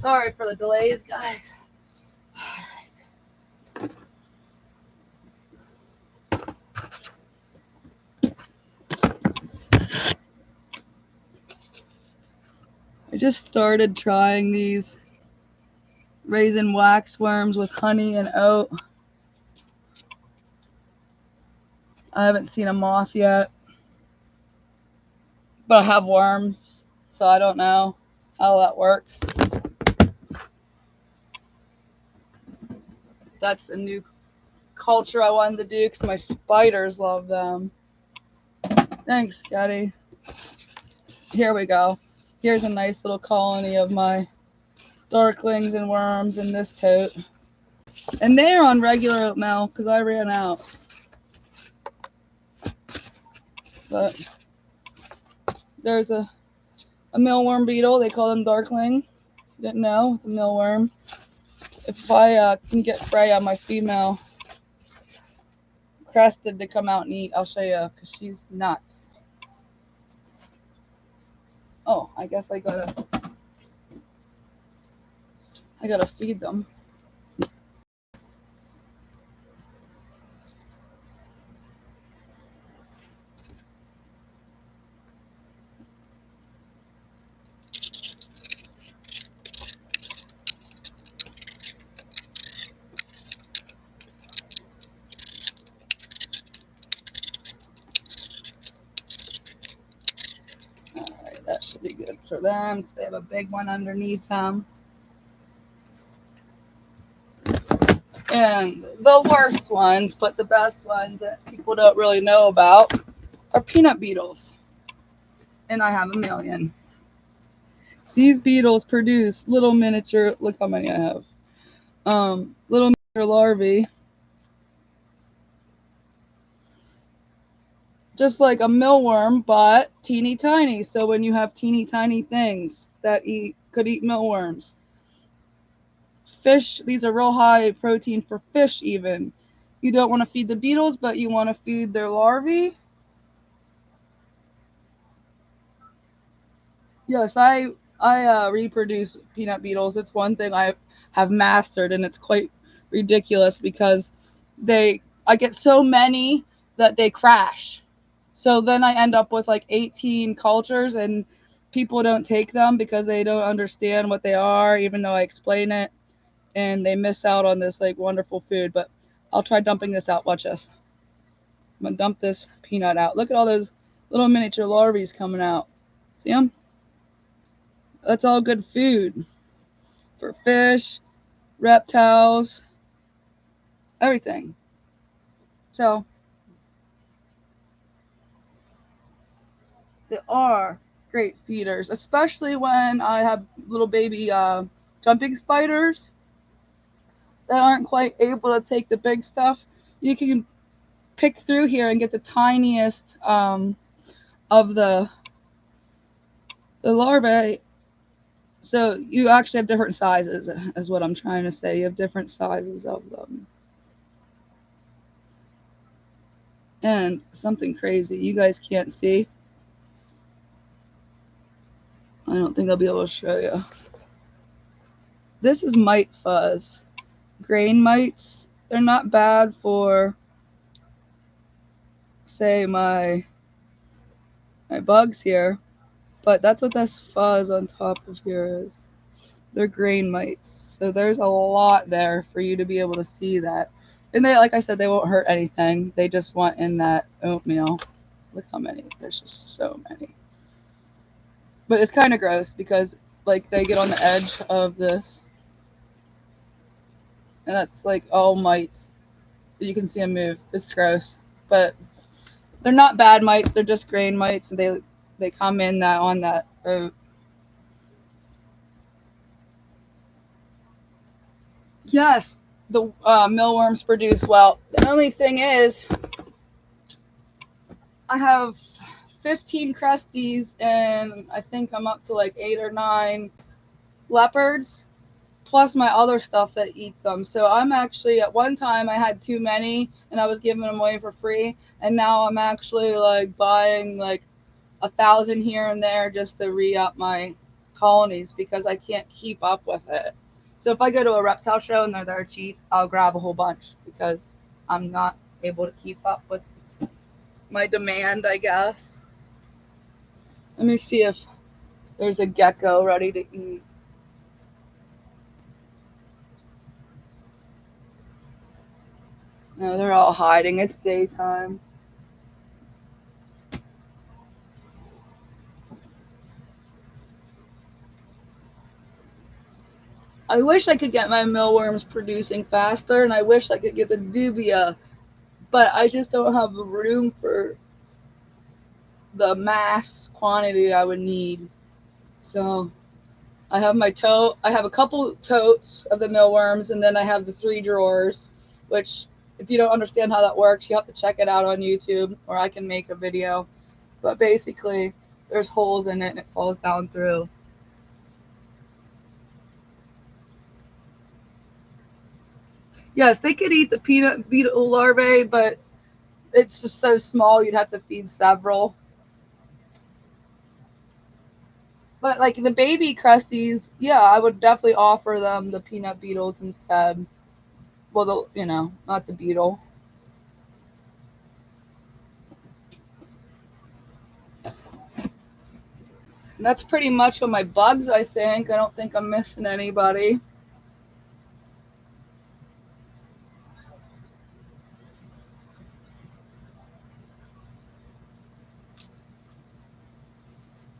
Sorry for the delays, guys. I just started trying these raisin wax worms with honey and oat. I haven't seen a moth yet, but I have worms, so I don't know how that works. That's a new culture I wanted to do because my spiders love them. Thanks, Caddy. Here we go. Here's a nice little colony of my darklings and worms in this tote. And they're on regular oatmeal because I ran out. But there's a mealworm beetle. They call them darkling. Didn't know, it's a mealworm. If I can get Freya, my female crested, to come out and eat, I'll show you because she's nuts. Oh, I guess I gotta feed them. Alright, that should be good for them. They have a big one underneath them. And the worst ones, but the best ones that people don't really know about, are peanut beetles. And I have a million. These beetles produce little miniature, look how many I have, little miniature larvae, just like a mealworm, but teeny tiny. So when you have teeny tiny things that could eat mealworms. Fish, these are real high protein for fish even. You don't want to feed the beetles, but you want to feed their larvae. Yes, I reproduce peanut beetles. It's one thing I have mastered, and it's quite ridiculous because I get so many that they crash. So then I end up with like 18 cultures, and people don't take them because they don't understand what they are, even though I explain it, and they miss out on this like wonderful food. But I'll try dumping this out. Watch this. I'm gonna dump this peanut out. Look at all those little miniature larvae coming out. See them? That's all good food for fish, reptiles, everything. So they are great feeders, especially when I have little baby jumping spiders that aren't quite able to take the big stuff. You can pick through here and get the tiniest of the larvae. So you actually have different sizes, is what I'm trying to say. You have different sizes of them. And something crazy you guys can't see. I don't think I'll be able to show you. This is mite fuzz. Grain mites. They're not bad for, say, my bugs here. But that's what this fuzz on top of here is. They're grain mites. So there's a lot there for you to be able to see that. And they, like I said, they won't hurt anything. They just want in that oatmeal. Look how many. There's just so many. But it's kind of gross because like they get on the edge of this. And that's like all mites. You can see them move. It's gross. But they're not bad mites. They're just grain mites. And they come in that on that oat. Yes, the mealworms produce well. The only thing is, I have 15 crusties, and I think I'm up to like 8 or 9 leopards, plus my other stuff that eats them. So I'm actually, at one time I had too many, and I was giving them away for free, and now I'm actually like buying like 1,000 here and there just to re-up my colonies because I can't keep up with it. So if I go to a reptile show and they're there cheap, I'll grab a whole bunch because I'm not able to keep up with my demand, I guess. Let me see if there's a gecko ready to eat. No, they're all hiding. It's daytime. I wish I could get my mealworms producing faster, and I wish I could get the dubia, but I just don't have the room for the mass quantity I would need. So I have my tote. I have a couple totes of the mealworms, and then I have the 3 drawers, which if you don't understand how that works, you have to check it out on YouTube, or I can make a video. But basically, there's holes in it, and it falls down through. Yes, they could eat the peanut beetle larvae, but it's just so small you'd have to feed several. But like the baby crusties, yeah, I would definitely offer them the peanut beetles instead. Well, not the beetle. And that's pretty much of my bugs, I think. I don't think I'm missing anybody.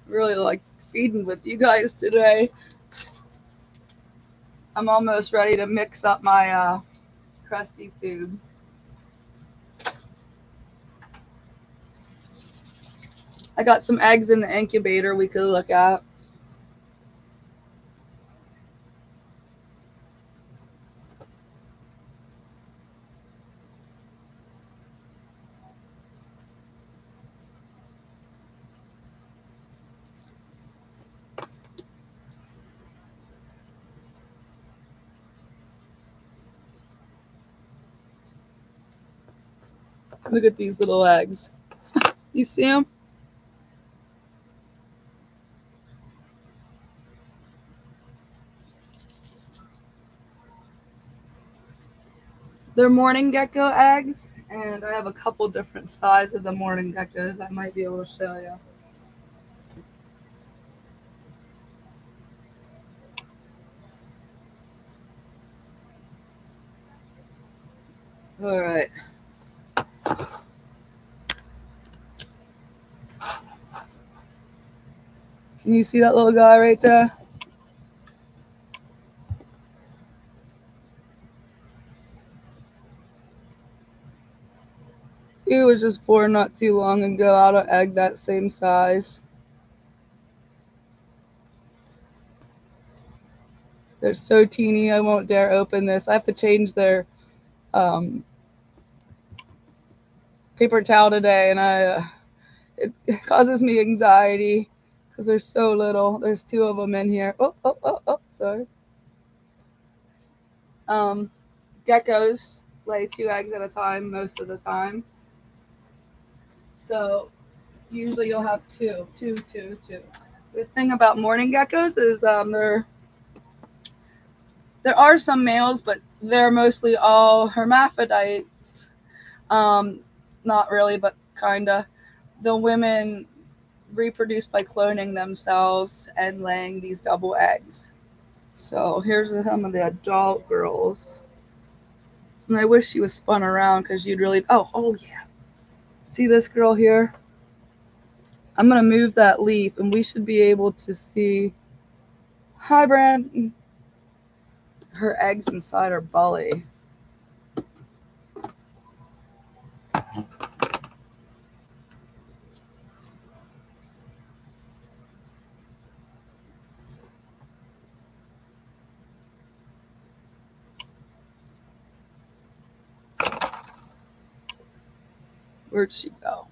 Really like feeding with you guys today. I'm almost ready to mix up my crusty food. I got some eggs in the incubator we could look at. Look at these little eggs. You see them? They're morning gecko eggs, and I have a couple different sizes of morning geckos I might be able to show you. All right. Can you see that little guy right there? He was just born not too long ago out of egg that same size. They're so teeny, I won't dare open this. I have to change their um, paper towel today, and it causes me anxiety because they're so little. There's 2 of them in here. Oh, sorry. Geckos lay 2 eggs at a time most of the time. So usually you'll have two. The thing about morning geckos is there are some males, but they're mostly all hermaphrodites. Not really, but kinda. The women reproduce by cloning themselves and laying these double eggs. So here's some of the adult girls. And I wish she was spun around because you'd really. Oh yeah. See this girl here? I'm gonna move that leaf, and we should be able to see. Hi, Brand. Her eggs inside her belly. Where'd she go?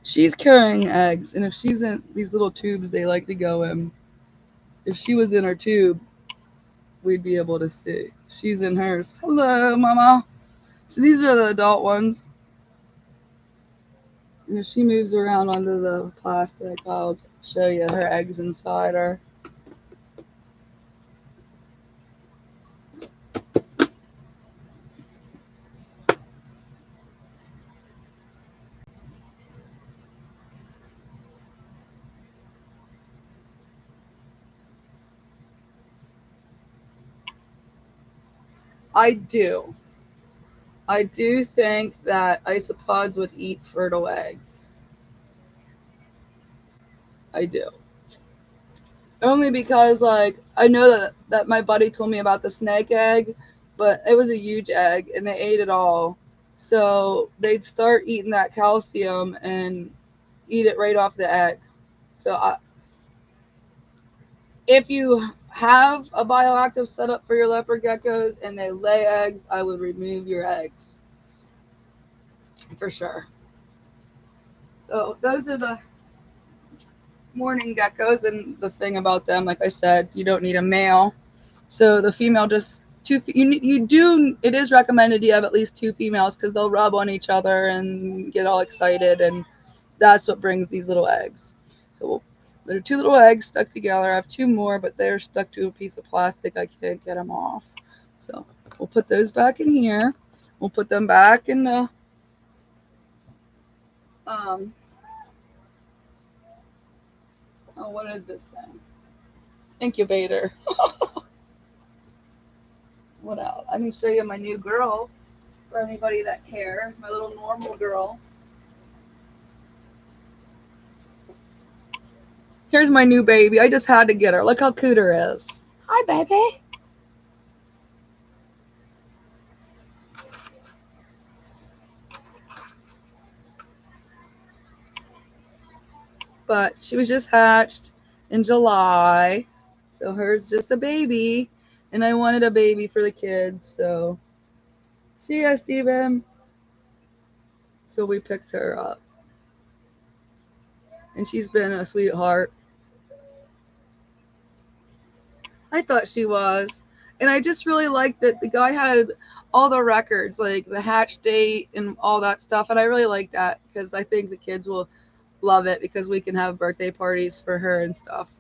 She's carrying eggs, and if she's in these little tubes they like to go in, if she was in her tube, we'd be able to see. She's in hers. Hello, Mama. So these are the adult ones. And if she moves around under the plastic, I'll show you her eggs inside her. I do. I do think that isopods would eat fertile eggs. I do. Only because, like, I know that my buddy told me about the snake egg, but it was a huge egg and they ate it all. So they'd start eating that calcium and eat it right off the egg. So if you have a bioactive setup for your leopard geckos and they lay eggs, I would remove your eggs for sure. So those are the morning geckos, and the thing about them, like I said, you don't need a male. So the female just you do, it is recommended you have at least two females because they'll rub on each other and get all excited, and that's what brings these little eggs. So there are two little eggs stuck together. I have two more, but they're stuck to a piece of plastic. I can't get them off. So we'll put those back in here. We'll put them back in the um oh, what is this thing? Incubator. What else? I can show you my new girl for anybody that cares. My little normal girl. Here's my new baby. I just had to get her. Look how cute her is. Hi, baby. But she was just hatched in July. So hers just a baby. And I wanted a baby for the kids. So see ya, Steven. So we picked her up. And she's been a sweetheart. I thought she was. And I just really liked that the guy had all the records, like the hatch date and all that stuff. And I really like that because I think the kids will love it because we can have birthday parties for her and stuff.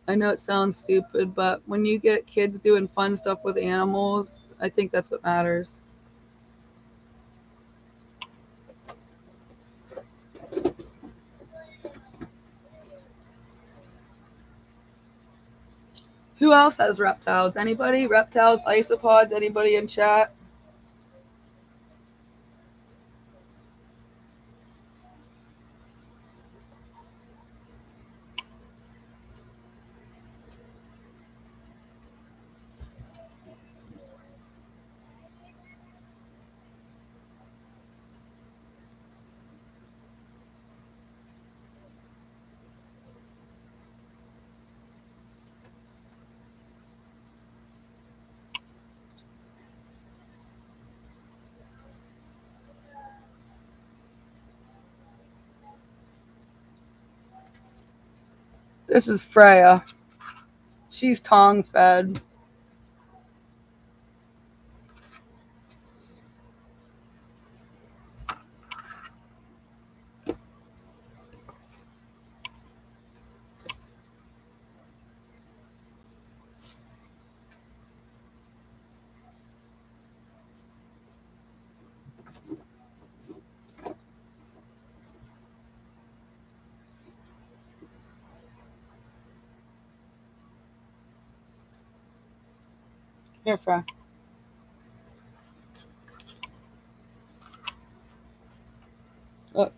I know it sounds stupid, but when you get kids doing fun stuff with animals, I think that's what matters. Who else has reptiles? Anybody? Reptiles, isopods, anybody in chat? This is Freya. She's tongue fed. Here, Freya. Look.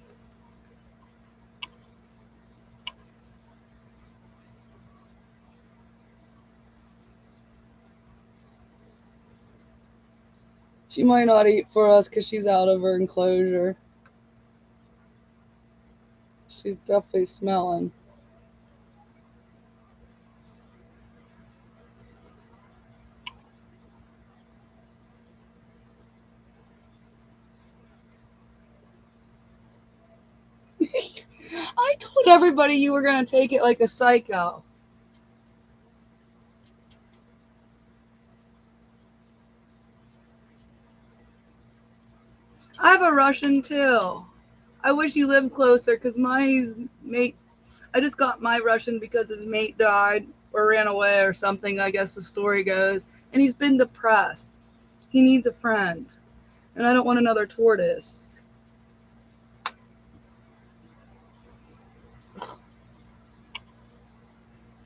She might not eat for us because she's out of her enclosure. She's definitely smelling. I told everybody you were going to take it like a psycho. I have a Russian too. I wish he lived closer because my mate, I just got my Russian because his mate died or ran away or something, I guess the story goes. And he's been depressed. He needs a friend. And I don't want another tortoise.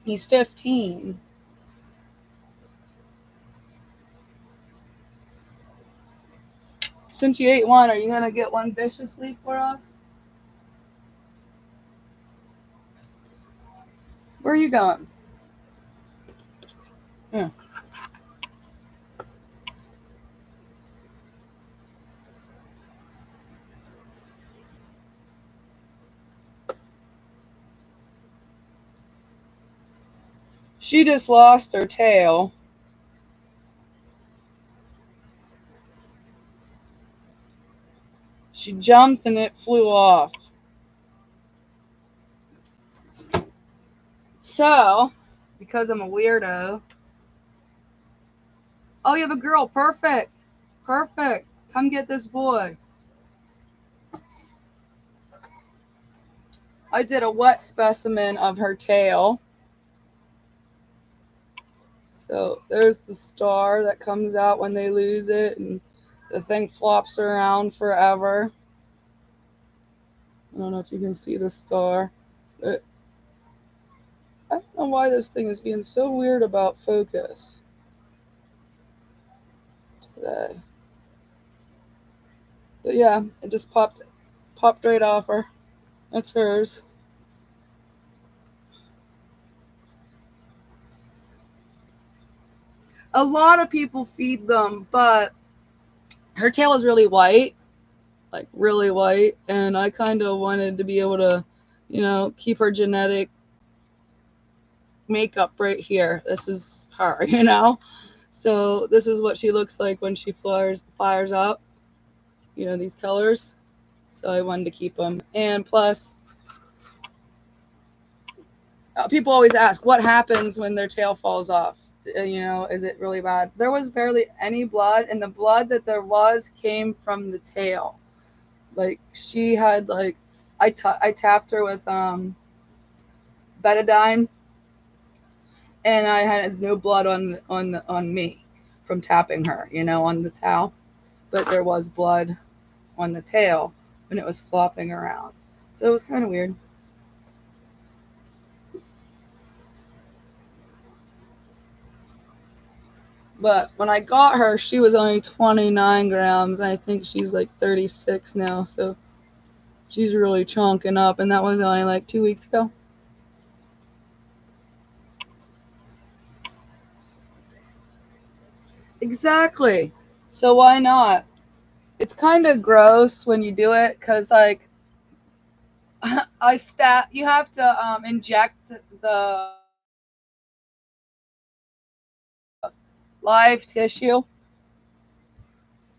He's 15. Since you ate one, are you going to get one viciously for us? Where are you going? Yeah. She just lost her tail. She jumped and it flew off. So, because I'm a weirdo. Oh, you have a girl. Perfect. Perfect. Come get this boy. I did a wet specimen of her tail. So there's the star that comes out when they lose it, and the thing flops around forever. I don't know if you can see the star. But I don't know why this thing is being so weird about focus today. But yeah, it just popped right off her. That's hers. A lot of people feed them, but her tail is really white, like really white, and I kind of wanted to be able to, keep her genetic makeup right here. This is her, So this is what she looks like when she fires up, these colors. So I wanted to keep them. And plus, people always ask, what happens when their tail falls off? Is it really bad? There was barely any blood, and the blood that there was came from the tail. Like, she had, like, I tapped her with betadine, and I had no blood on me from tapping her, on the towel. But there was blood on the tail when it was flopping around. So it was kind of weird. But when I got her, she was only 29 grams. I think she's like 36 now. So she's really chunking up. And that was only like 2 weeks ago. Exactly. So why not? It's kind of gross when you do it because, like, you have to inject the live tissue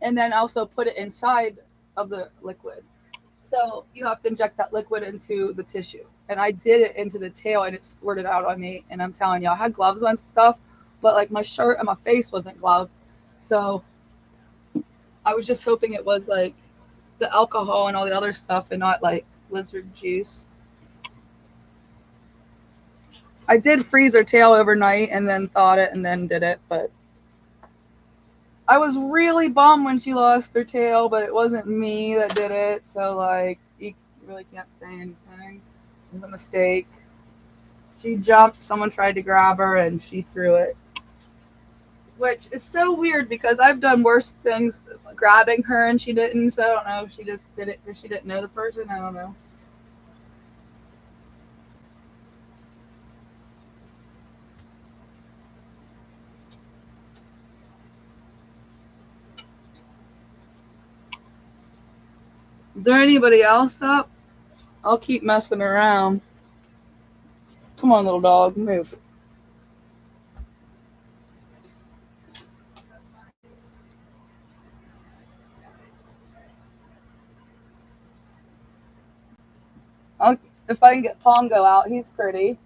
and then also put it inside of the liquid. So you have to inject that liquid into the tissue. And I did it into the tail and it squirted out on me. And I'm telling you, I had gloves on and stuff, but like my shirt and my face wasn't gloved. So I was just hoping it was like the alcohol and all the other stuff and not like lizard juice. I did freeze her tail overnight and then thawed it and then did it, but I was really bummed when she lost her tail, but it wasn't me that did it, so like you really can't say anything. It was a mistake. She jumped, someone tried to grab her, and she threw it. Which is so weird because I've done worse things grabbing her and she didn't, so I don't know if she just did it because she didn't know the person. I don't know. Is there anybody else up? I'll keep messing around. Come on, little dog, move. I'll, if I can get Pongo out, he's pretty.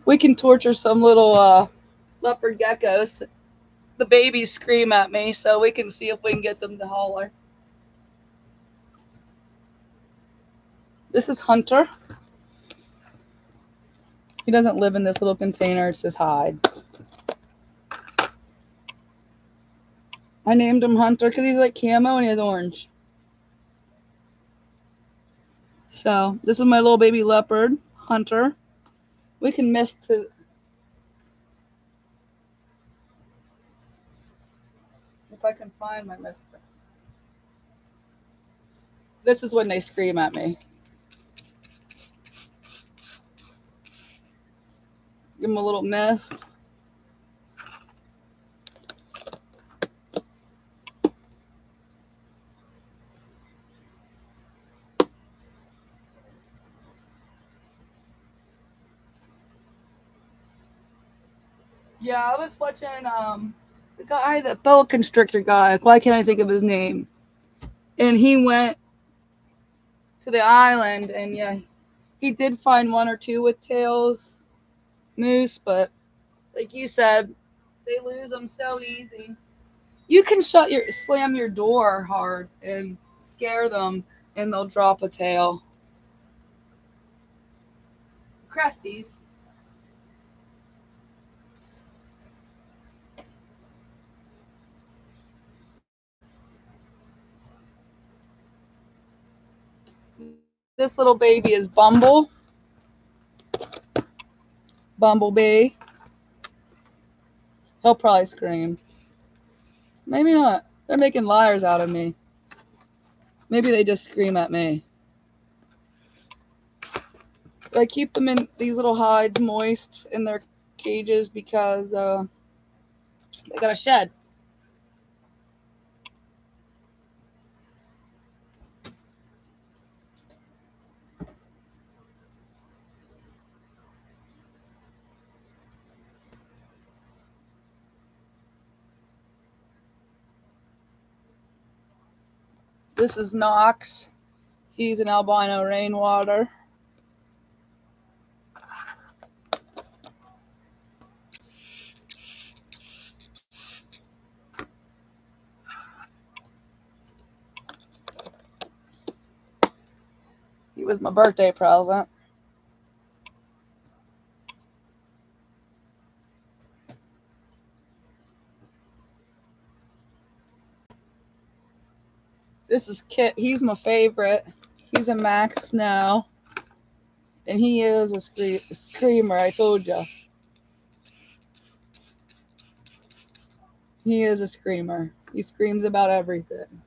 We can torture some little leopard geckos. the babies scream at me so we can see if we can get them to holler. This is Hunter. He doesn't live in this little container. It's his hide. I named him Hunter because he's like camo and he has orange. So this is my little baby leopard, Hunter. We can mist to. If I can find my mister. This is when they scream at me. Give them a little mist. Yeah, I was watching the guy, the boa constrictor guy. Why can't I think of his name? And he went to the island, and yeah, he did find one or two with tails, moose, but like you said, they lose them so easy. You can slam your door hard and scare them, and they'll drop a tail. Cresties. This little baby is Bumblebee. He'll probably scream. Maybe not. They're making liars out of me. Maybe they just scream at me. But I keep them in these little hides moist in their cages because they got a shed. This is Knox. He's an albino rainwater. He was my birthday present. This is Kit. He's my favorite. He's a Max now. And he is a screamer, I told you. He is a screamer. He screams about everything.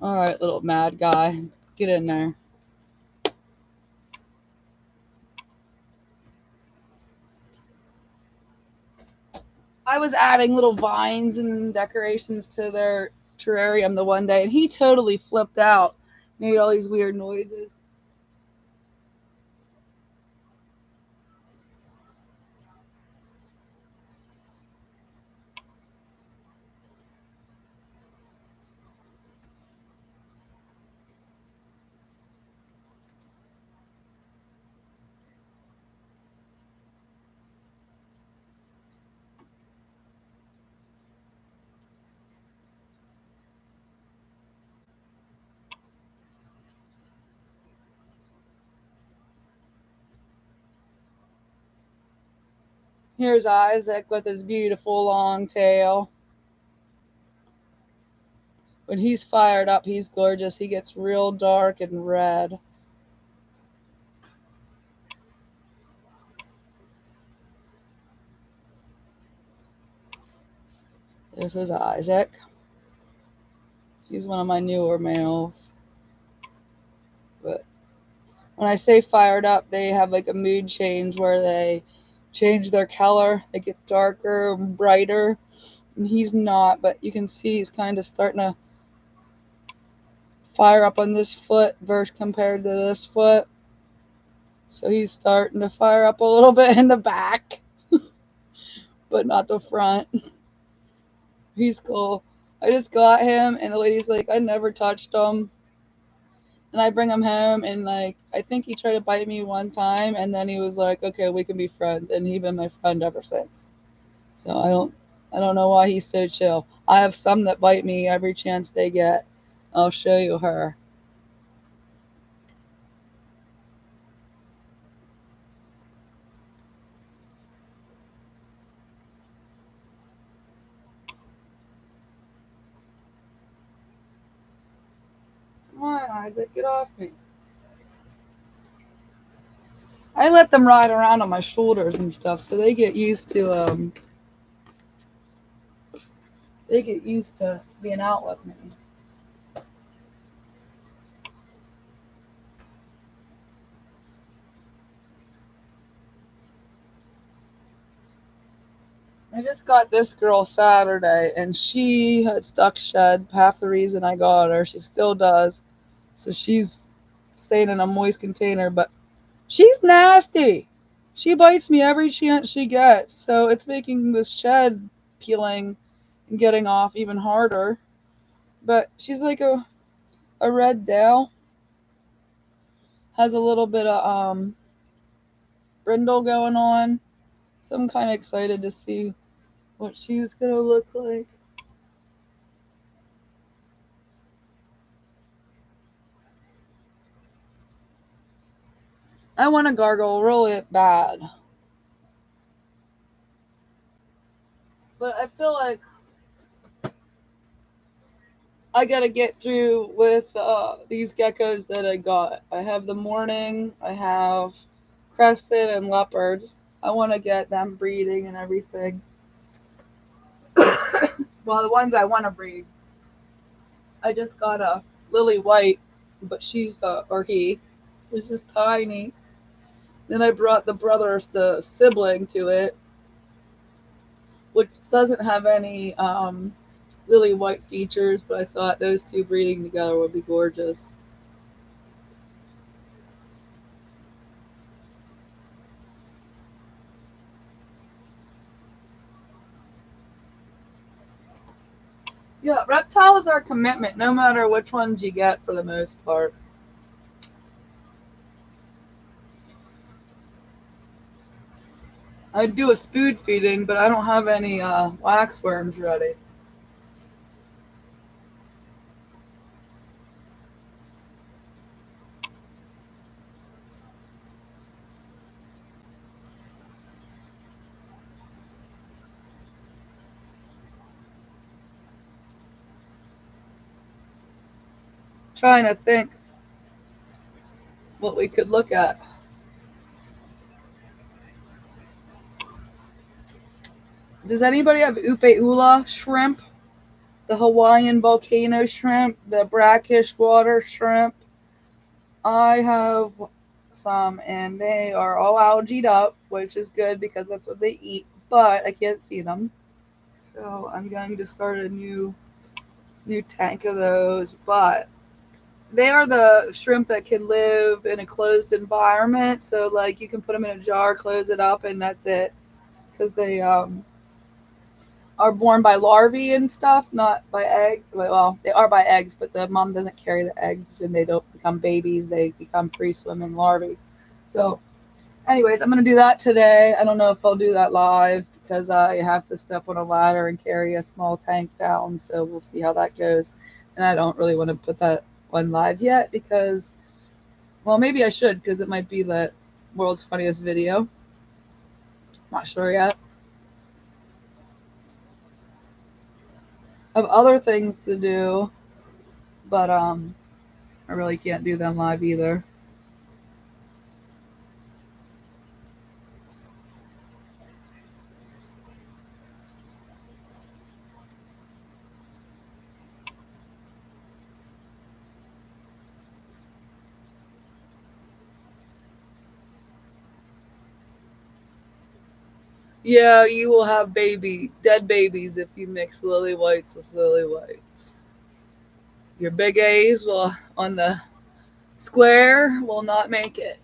Alright, little mad guy. Get in there. I was adding little vines and decorations to their terrarium the one day, and he totally flipped out. Made all these weird noises. Here's Isaac with his beautiful long tail. When he's fired up, he's gorgeous. He gets real dark and red. This is Isaac. He's one of my newer males. But when I say fired up, they have like a mood change where they change their color. They get darker and brighter. And he's not, but you can see he's kind of starting to fire up on this foot versus compared to this foot. So he's starting to fire up a little bit in the back. but not the front. He's cool. I just got him, and the lady's like, I never touched him. And I bring him home, and like, I think he tried to bite me one time, and then he was like, okay, we can be friends, and he's been my friend ever since. So I don't know why he's so chill. I have some that bite me every chance they get. I'll show you her. Come on, Isaac, get off me. I let them ride around on my shoulders and stuff, so they get used to being out with me. I just got this girl Saturday, and she had stuck shed. Half the reason I got her, she still does. So she's staying in a moist container, but she's nasty. She bites me every chance she gets, so it's making this shed peeling and getting off even harder. But she's like a red Dale, has a little bit of brindle going on. So I'm kind of excited to see what she's gonna look like. I want to gargle really bad, but I feel like I gotta get through with these geckos that I got. I have the morning, I have crested and leopards. I want to get them breeding and everything. Well, the ones I want to breed, I just got a lily white, but she's or he was just tiny. Then I brought the sibling to it, which doesn't have any lily white features, but I thought those two breeding together would be gorgeous. Yeah, reptiles are a commitment, no matter which ones you get for the most part. I'd do a spoon feeding, but I don't have any wax worms ready. Trying to think what we could look at. Does anybody have upeula shrimp? The Hawaiian volcano shrimp, the brackish water shrimp? I have some, and they are all algaed up, which is good because that's what they eat, but I can't see them. So I'm going to start a new tank of those, but they are the shrimp that can live in a closed environment. So like you can put them in a jar, close it up, and that's it. Because they are born by larvae and stuff, not by eggs. Well, they are by eggs, but the mom doesn't carry the eggs, and they don't become babies. They become free swimming larvae. So, anyways, I'm gonna do that today. I don't know if I'll do that live because I have to step on a ladder and carry a small tank down. So we'll see how that goes. And I don't really want to put that one live yet because, well, maybe I should because it might be the world's funniest video. Not sure yet. I have other things to do, but I really can't do them live either. Yeah, you will have dead babies if you mix lily whites with lily whites. Your big A's will on the square will not make it.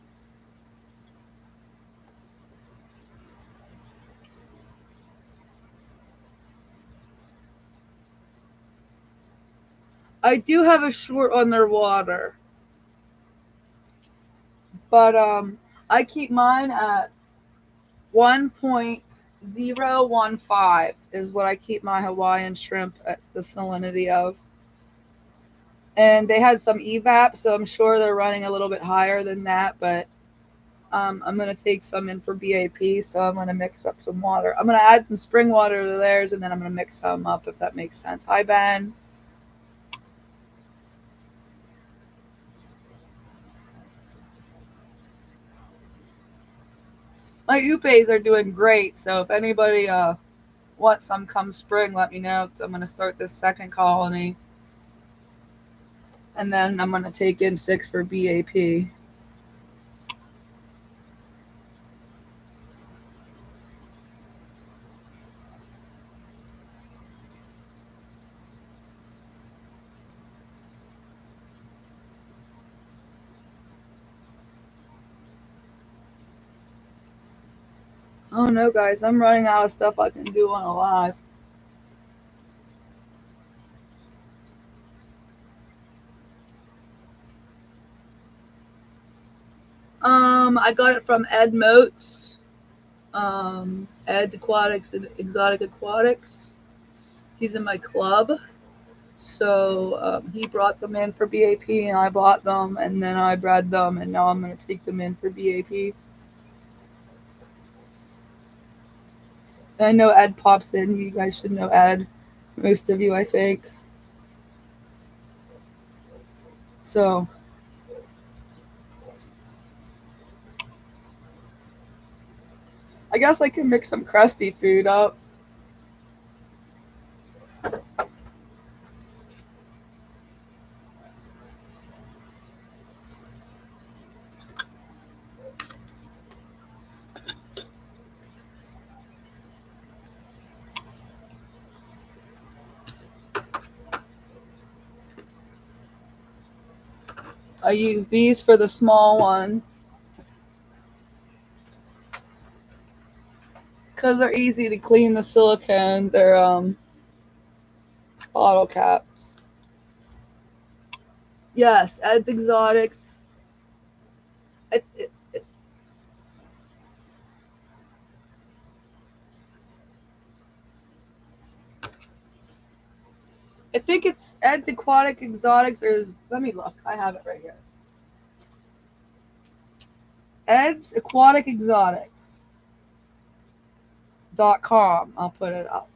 I do have a short on their water, but I keep mine at 1.015 is what I keep my Hawaiian shrimp at the salinity of. And they had some evap, so I'm sure they're running a little bit higher than that, but I'm going to take some in for BAP, so I'm going to mix up some water. I'm going to add some spring water to theirs, and then I'm going to mix some up, if that makes sense. Hi, Ben. My upes are doing great, so if anybody wants some come spring, let me know, because I'm going to start this second colony. And then I'm going to take in 6 for BAP. Oh no, guys, I'm running out of stuff I can do on a live. I got it from Ed Moats, Ed's Aquatics and Exotic Aquatics. He's in my club, so he brought them in for BAP, and I bought them, and then I bred them, and now I'm going to take them in for BAP. I know Ed pops in. You guys should know Ed. Most of you, I think. So I guess I can mix some crusty food up. I use these for the small ones because they're easy to clean the silicone. They're bottle caps. Yes, Ed's Exotics. I think it's Ed's Aquatic Exotics. Let me look. I have it right here. Ed's Aquatic Exotics.com. I'll put it up.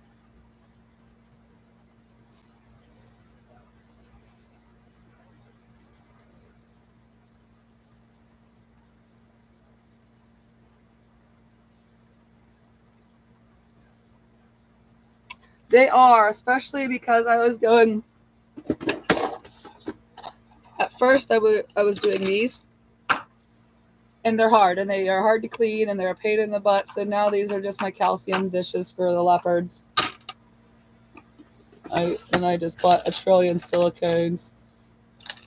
They are, especially because I was going. At first, I was doing these, and they're hard, and they are hard to clean, and they're a pain in the butt. So now these are just my calcium dishes for the leopards. I just bought a trillion silicones,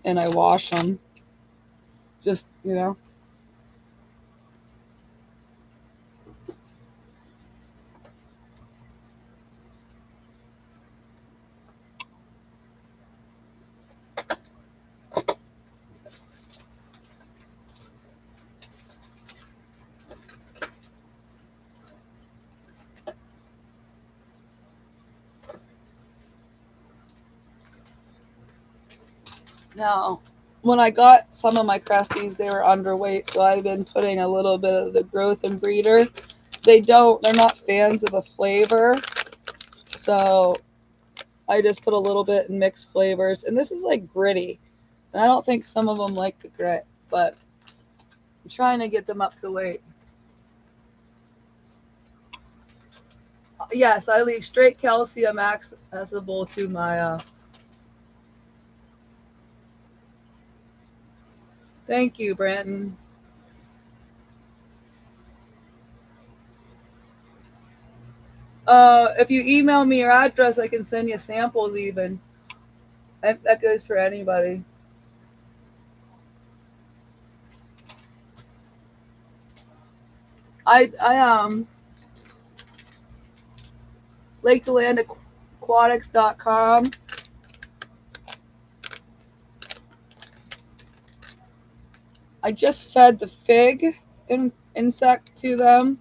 and I wash them. Just, you know. Now, when I got some of my crusties, they were underweight, so I've been putting a little bit of the growth and breeder. They're not fans of the flavor, so I just put a little bit and mix flavors. And this is like gritty, and I don't think some of them like the grit, but I'm trying to get them up to weight. Yes, I leave straight calcium accessible to my thank you, Brandon. If you email me your address, I can send you samples even. And that goes for anybody. I LakeDeland Aquatics.com. I just fed the fig insect to them.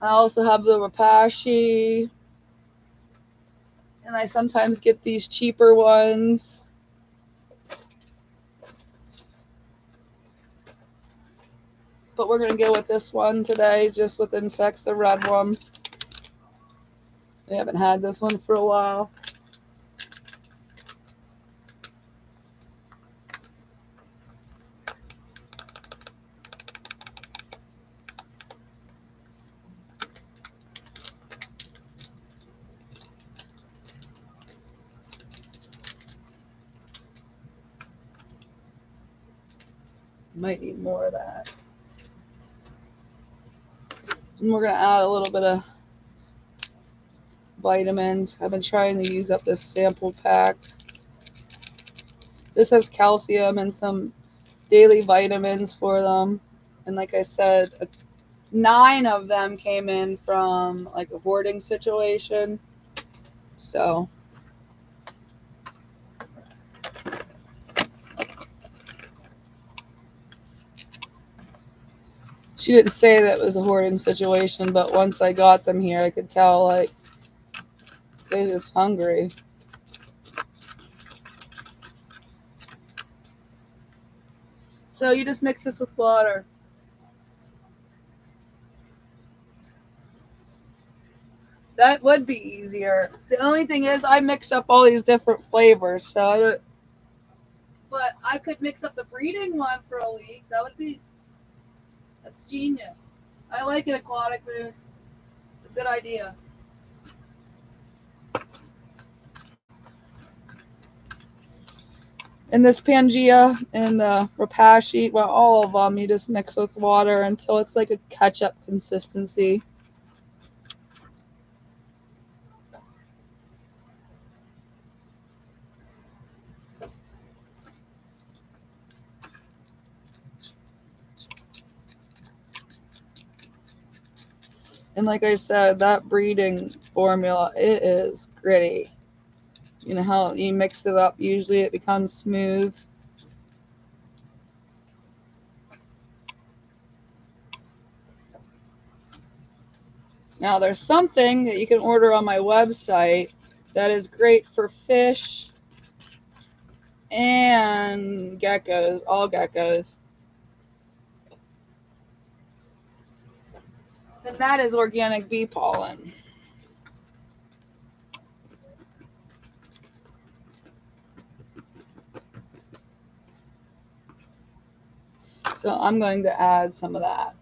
I also have the Rapashi, and I sometimes get these cheaper ones. But we're going to go with this one today, just with insects, the red one. We haven't had this one for a while. Might need more of that. And we're going to add a little bit of vitamins. I've been trying to use up this sample pack. This has calcium and some daily vitamins for them. And like I said, 9 of them came in from like a hoarding situation. So she didn't say that it was a hoarding situation, but once I got them here, I could tell like they were just hungry. So you just mix this with water. That would be easier. The only thing is I mix up all these different flavors, so but I could mix up the breeding one for a week. That's genius. I like an aquatic boost. It's a good idea. And this Pangea and the Rapashi, well, all of them, you just mix with water until it's like a ketchup consistency. And like I said, that breeding formula, it is gritty. You know how you mix it up, usually it becomes smooth. Now there's something that you can order on my website that is great for fish and geckos, all geckos. And that is organic bee pollen. So I'm going to add some of that.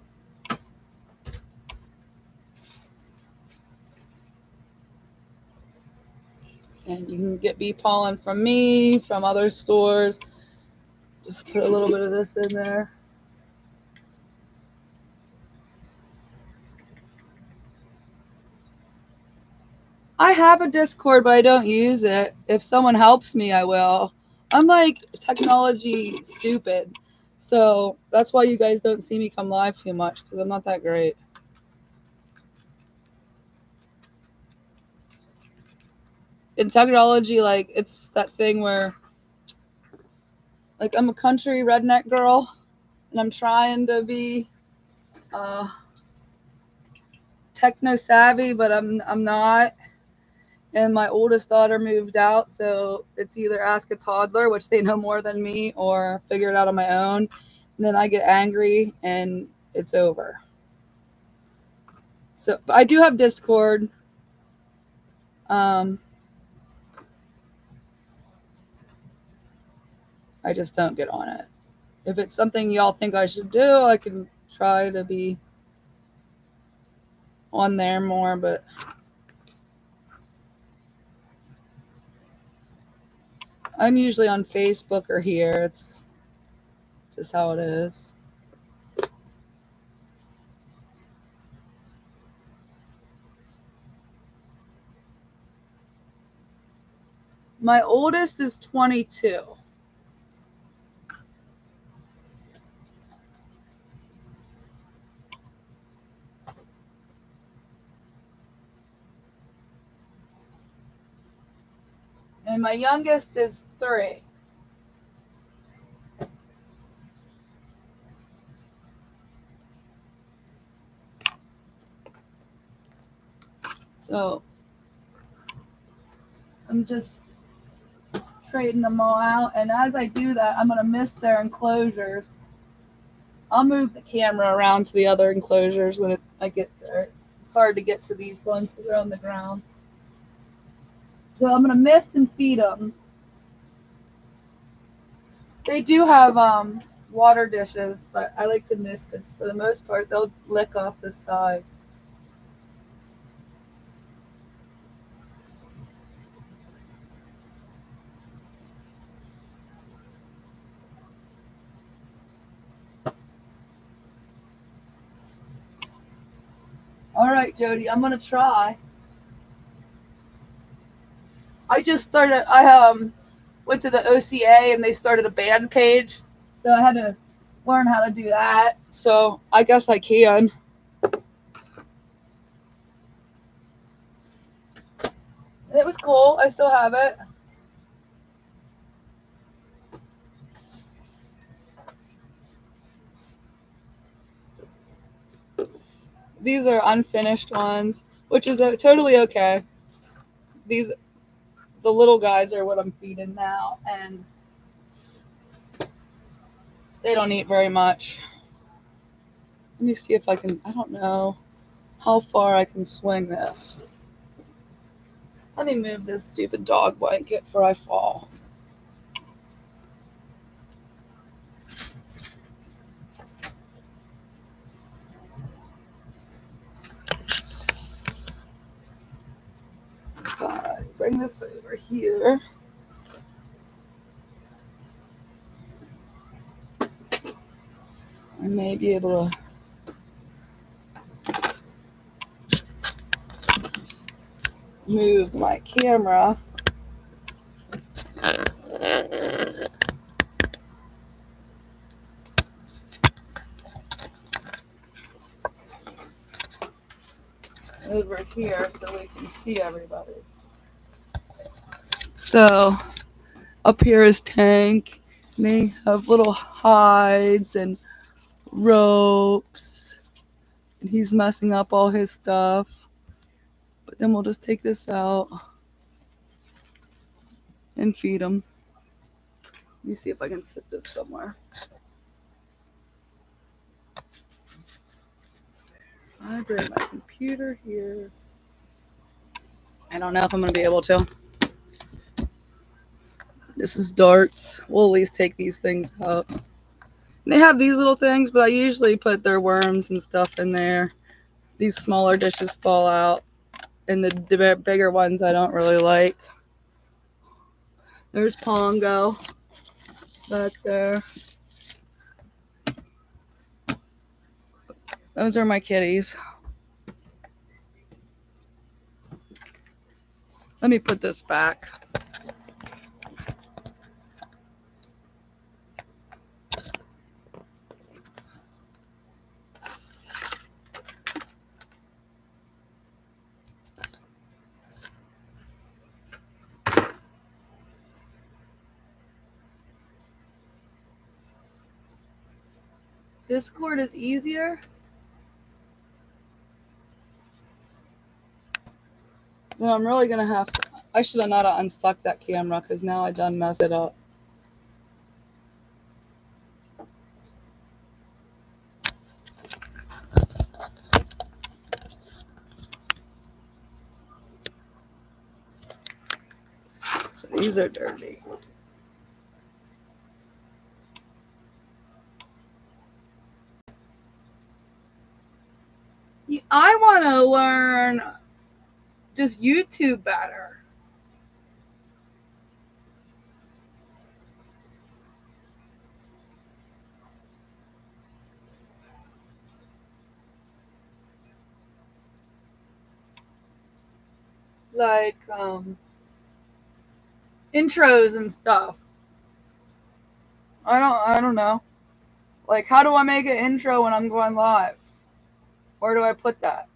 And you can get bee pollen from me, from other stores. Just put a little bit of this in there. I have a Discord, but I don't use it. If someone helps me, I will. I'm like technology stupid. So that's why you guys don't see me come live too much, because I'm not that great. In technology, like, it's that thing where, like, I'm a country redneck girl, and I'm trying to be techno savvy, but I'm not. And my oldest daughter moved out, so it's either ask a toddler, which they know more than me, or figure it out on my own. And then I get angry, and it's over. So, but I do have Discord. I just don't get on it. If it's something y'all think I should do, I can try to be on there more, but I'm usually on Facebook or here. It's just how it is. My oldest is 22. And my youngest is 3. So I'm just trading them all out, and as I do that, I'm going to miss their enclosures. I'll move the camera around to the other enclosures when I get there. It's hard to get to these ones because they're on the ground. So I'm going to mist and feed them. They do have water dishes, but I like to mist because for the most part they'll lick off the side. All right, Jody, I'm gonna try. I went to the OCA and they started a band page, so I had to learn how to do that. So I guess I can. It was cool. I still have it. These are unfinished ones, which is totally okay. The little guys are what I'm feeding now, and they don't eat very much. Let me see if I can, I don't know how far I can swing this. Let me move this stupid dog blanket before I fall. Bring this over here. I may be able to move my camera. Over here so we can see everybody. So up here is Tank, and they have little hides and ropes, and he's messing up all his stuff. But then we'll just take this out and feed him. Let me see if I can sit this somewhere. I bring my computer here. I don't know if I'm going to be able to. This is darts. We'll at least take these things out. They have these little things, but I usually put their worms and stuff in there. These smaller dishes fall out, and the bigger ones I don't really like. There's Pongo back there. Those are my kitties. Let me put this back. This cord is easier. Then I'm really gonna have to. I should have not unstuck that camera because now I done messed it up. So these are dirty. I want to learn just YouTube better. Like intros and stuff. I don't know. Like, how do I make an intro when I'm going live? Where do I put that?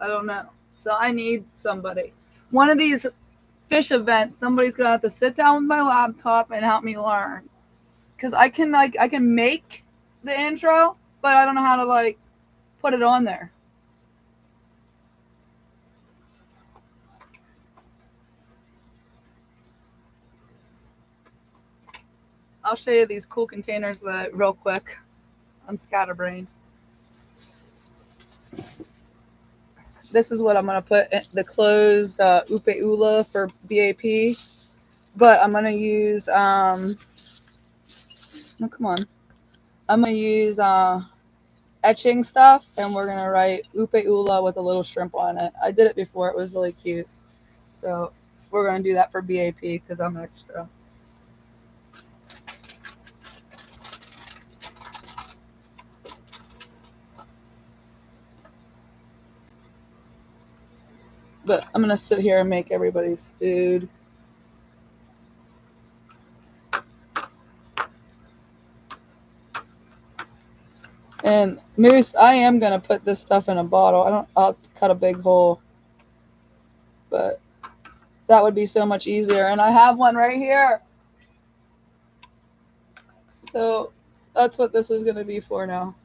I don't know. So I need somebody. One of these fish events, somebody's gonna have to sit down with my laptop and help me learn. Cause I can make the intro, but I don't know how to put it on there. I'll show you these cool containers real quick. I'm scatterbrained. This is what I'm going to put in the closed upeula for BAP. But I'm going to use, oh, come on. I'm going to use etching stuff, and we're going to write upeula with a little shrimp on it. I did it before. It was really cute. So we're going to do that for BAP because I'm extra. But I'm going to sit here and make everybody's food. And Moose, I am going to put this stuff in a bottle. I'll cut a big hole. But that would be so much easier. And I have one right here. So that's what this is going to be for now.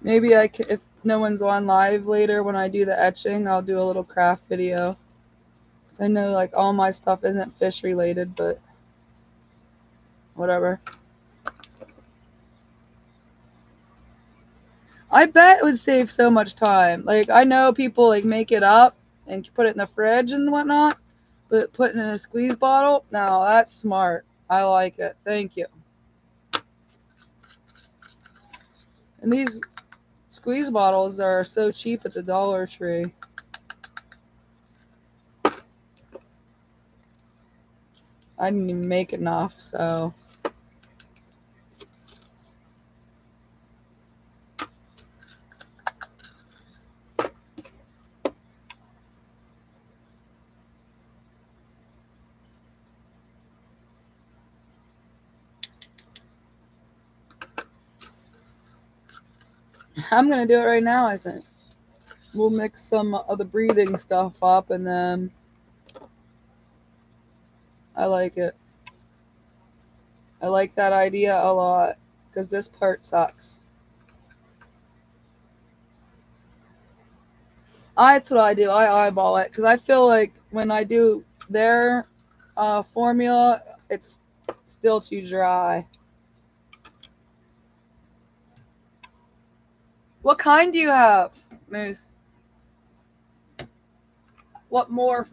Maybe if no one's on live later when I do the etching, I'll do a little craft video. Because I know like all my stuff isn't fish related, but whatever. I bet it would save so much time. Like I know people like make it up and put it in the fridge and whatnot, but putting it in a squeeze bottle, no, that's smart. I like it. Thank you. And these squeeze bottles are so cheap at the Dollar Tree. I didn't even make enough, so. I'm going to do it right now, I think. We'll mix some of the breathing stuff up, and then I like it. I like that idea a lot, because this part sucks. That's what I do. I eyeball it, because I feel like when I do their formula, it's still too dry. What kind do you have, Moose? What morph?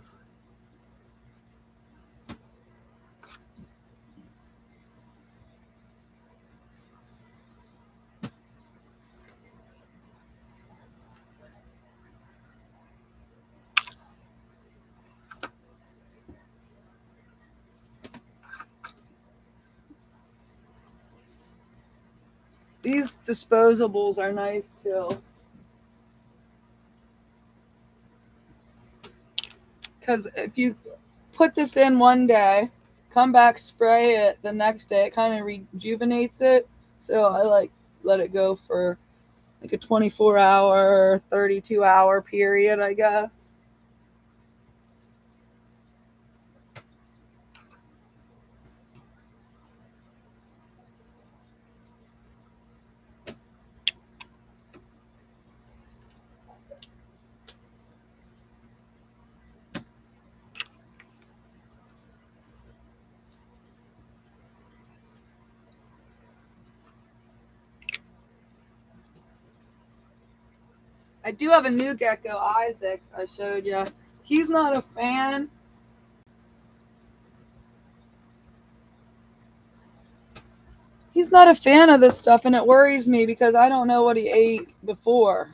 These disposables are nice too. Because if you put this in one day, come back, spray it the next day, it kind of rejuvenates it. So I like let it go for like a 24-hour, 32-hour period, I guess. I do have a new gecko, Isaac, I showed you. He's not a fan. He's not a fan of this stuff, and it worries me because I don't know what he ate before.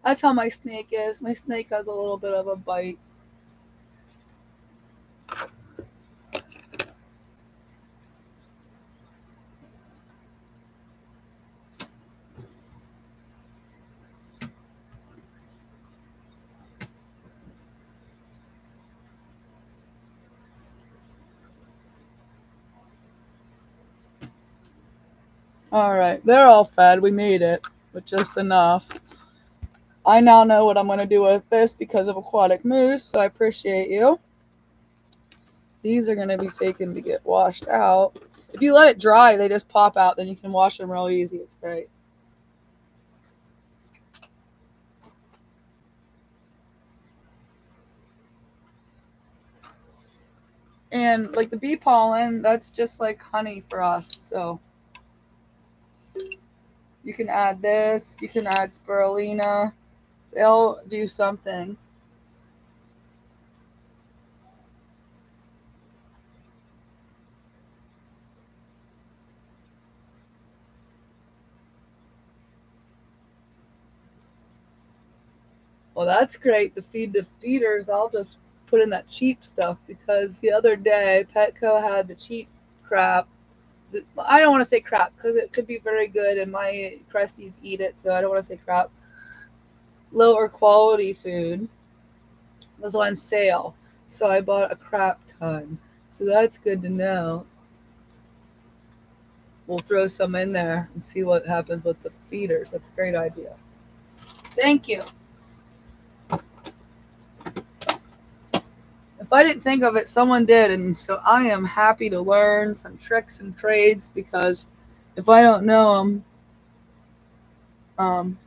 That's how my snake is. My snake has a little bit of a bite. Alright, they're all fed. We made it, but just enough. I now know what I'm going to do with this because of aquatic moose, so I appreciate you. These are going to be taken to get washed out. If you let it dry, they just pop out, then you can wash them real easy. It's great. And like the bee pollen, that's just like honey for us. So you can add this, you can add spirulina. They'll do something. Well, that's great to feed the feeders. I'll just put in that cheap stuff because the other day Petco had the cheap crap. I don't want to say crap because it could be very good and my Cresties eat it, so I don't want to say crap. Lower quality food was on sale, so I bought a crap ton. So that's good to know. We'll throw some in there and see what happens with the feeders. That's a great idea. Thank you. If I didn't think of it, someone did, and so I am happy to learn some tricks and trades because if I don't know them,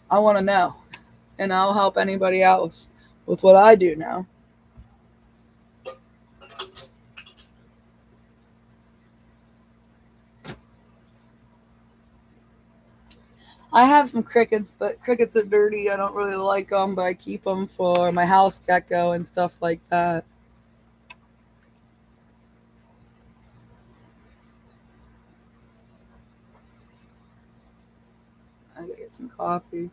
I want to know, and I'll help anybody else with what I do now. I have some crickets, but crickets are dirty. I don't really like them, but I keep them for my house gecko and stuff like that. I gotta get some coffee.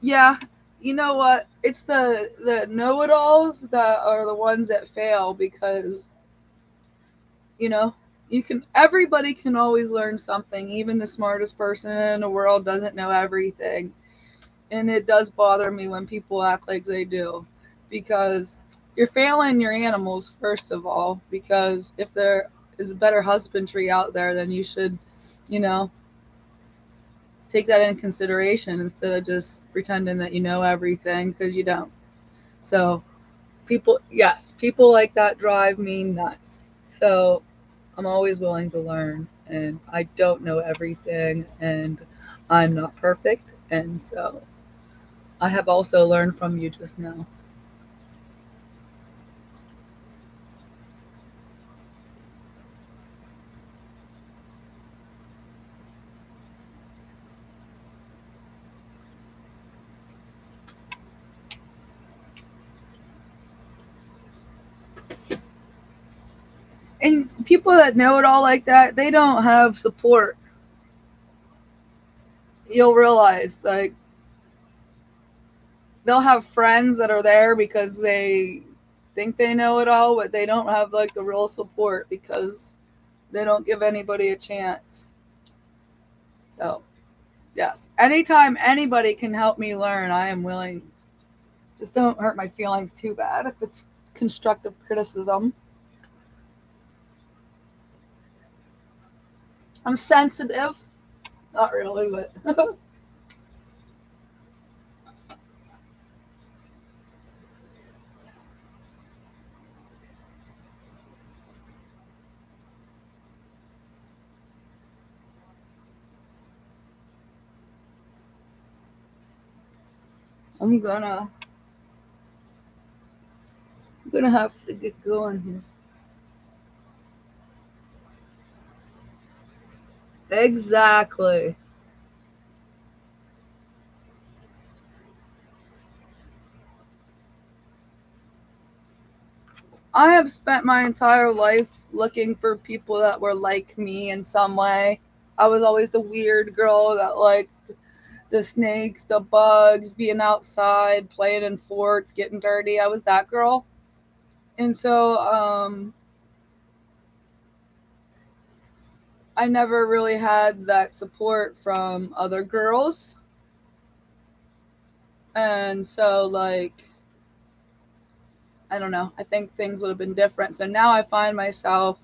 Yeah, you know what? It's the know-it-alls that are the ones that fail because you know everybody can always learn something. Even the smartest person in the world doesn't know everything, and it does bother me when people act like they do because you're failing your animals first of all. Because if there is a better husbandry out there, then you should, you know, take that in consideration instead of just pretending that you know everything because you don't. So people like that drive me nuts. So I'm always willing to learn, and I don't know everything, and I'm not perfect, and so I have also learned from you just now. And people that know it all like that, they don't have support. You'll realize, like, they'll have friends that are there because they think they know it all, but they don't have, like, the real support because they don't give anybody a chance. So, yes. Anytime anybody can help me learn, I am willing. Just don't hurt my feelings too bad if it's constructive criticism. I'm sensitive. Not really, but I'm gonna I'm gonna have to get going here. Exactly. I have spent my entire life looking for people that were like me in some way. I was always the weird girl that liked the snakes, the bugs, being outside, playing in forts, getting dirty. I was that girl. And so I never really had that support from other girls. And so, like, I don't know, I think things would have been different. So now I find myself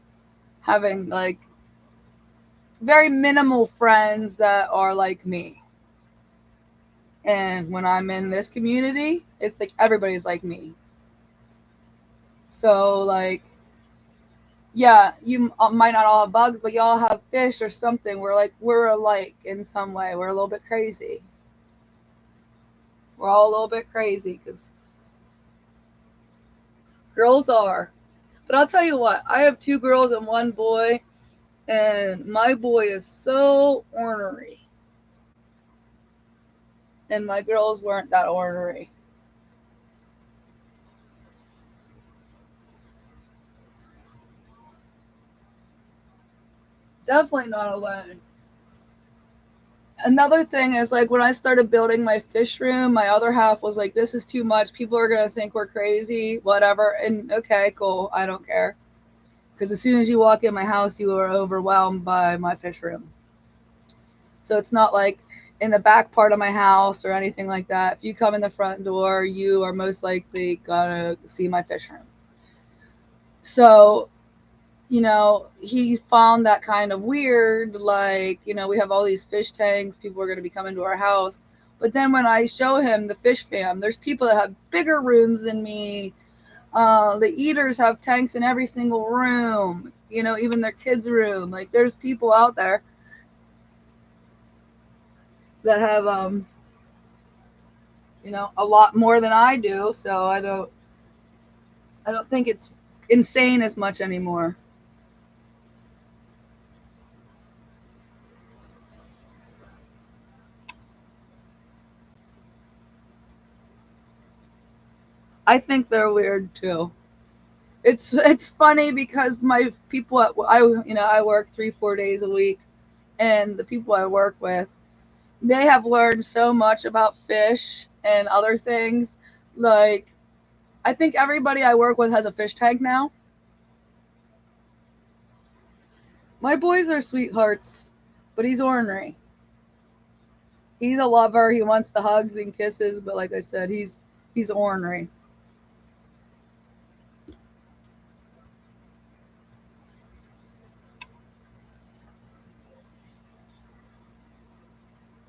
having like very minimal friends that are like me. And when I'm in this community, it's like everybody's like me. So, like, yeah, you might not all have bugs, but y'all have fish or something. We're alike in some way. We're a little bit crazy. We're all a little bit crazy because girls are. But I'll tell you what, I have two girls and one boy, and my boy is so ornery, and my girls weren't that ornery. Definitely not alone. Another thing is, like, when I started building my fish room, my other half was like, this is too much. People are going to think we're crazy, whatever. And okay, cool. I don't care. Because as soon as you walk in my house, you are overwhelmed by my fish room. So it's not like in the back part of my house or anything like that. If you come in the front door, you are most likely going to see my fish room. So, he found that kind of weird. Like, we have all these fish tanks, people are going to be coming to our house. But then when I show him the fish fam, there's people that have bigger rooms than me. The eaters have tanks in every single room, even their kids' room. Like, there's people out there that have, a lot more than I do. So I don't think it's insane as much anymore. I think they're weird too. It's funny because my people I work 3-4 days a week, and the people I work with, they have learned so much about fish and other things. Like, I think everybody I work with has a fish tank now. My boys are sweethearts, but he's ornery. He's a lover. He wants the hugs and kisses, but like I said, he's ornery.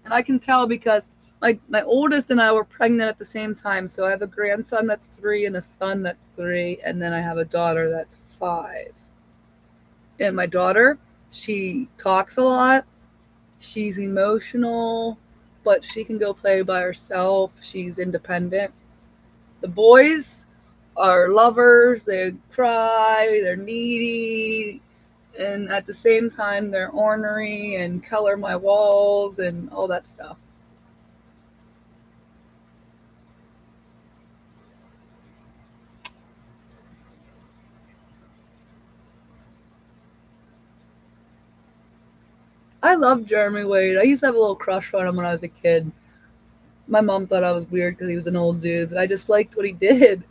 And I can tell because my oldest and I were pregnant at the same time. So I have a grandson that's 3 and a son that's 3, and then I have a daughter that's 5. And my daughter, she talks a lot. She's emotional, but she can go play by herself. She's independent. The boys are lovers. They cry. They're needy. And at the same time, they're ornery and color my walls and all that stuff. I love Jeremy Wade. I used to have a little crush on him when I was a kid. My mom thought I was weird because he was an old dude, but I just liked what he did.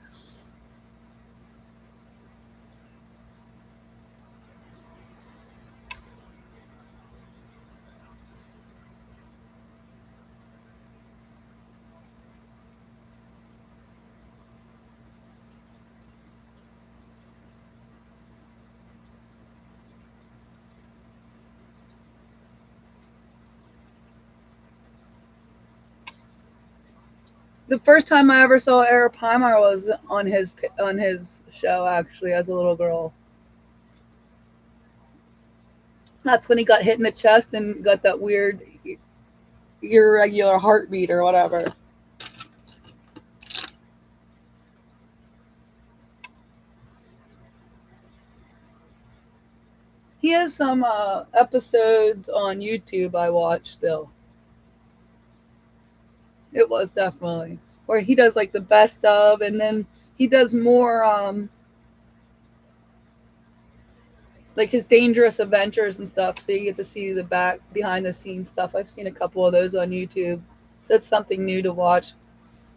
The first time I ever saw Eric Palmer was on his show, actually, as a little girl. That's when he got hit in the chest and got that weird irregular heartbeat or whatever. He has some episodes on YouTube I watch still. It was definitely where he does like the best of, and then he does more like his dangerous adventures and stuff. So you get to see the back behind the scenes stuff. I've seen a couple of those on YouTube. So it's something new to watch.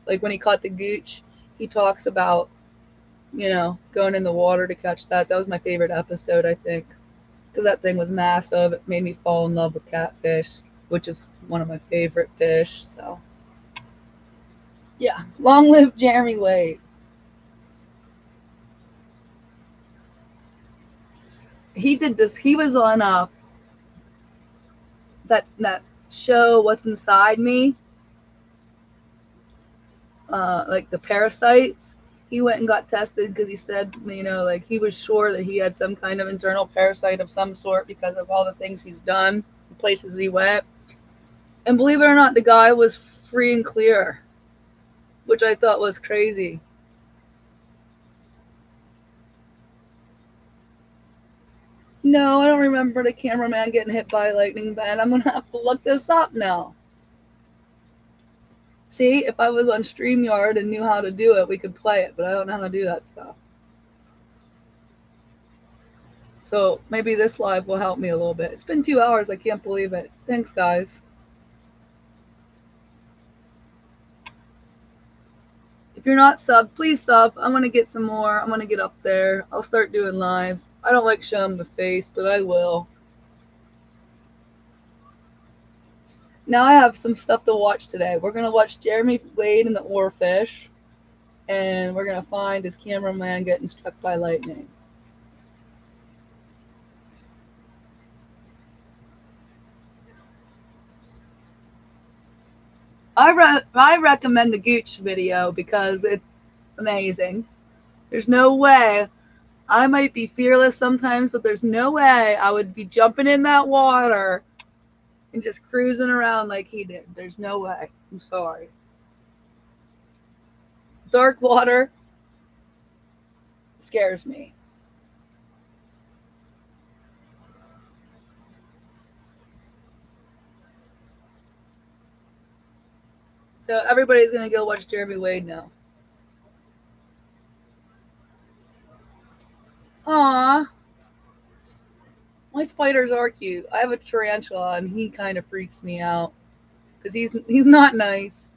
Like when he caught the gooch, he talks about, going in the water to catch that. That was my favorite episode, I think, because that thing was massive. It made me fall in love with catfish, which is one of my favorite fish. So Yeah, long live Jeremy Wade. He did this. He was on that show, What's Inside Me, like the parasites. He went and got tested because he said, like he was sure that he had some kind of internal parasite of some sort because of all the things he's done, the places he went. And believe it or not, the guy was free and clear, which I thought was crazy. No, I don't remember the cameraman getting hit by a lightning band. I'm going to have to look this up now. See, if I was on StreamYard and knew how to do it, we could play it, but I don't know how to do that stuff. So maybe this live will help me a little bit. It's been 2 hours. I can't believe it. Thanks, guys. If you're not subbed, please sub. I'm going to get some more. I'm going to get up there. I'll start doing lives. I don't like showing the face, but I will. Now I have some stuff to watch today. We're going to watch Jeremy Wade and the Oarfish, and we're going to find his cameraman getting struck by lightning. I recommend the Gooch video because it's amazing. There's no way. I might be fearless sometimes, but there's no way I would be jumping in that water and just cruising around like he did. There's no way. I'm sorry. Dark water scares me. So everybody's going to go watch Jeremy Wade now. Aww. My spiders are cute. I have a tarantula and he kind of freaks me out because he's not nice.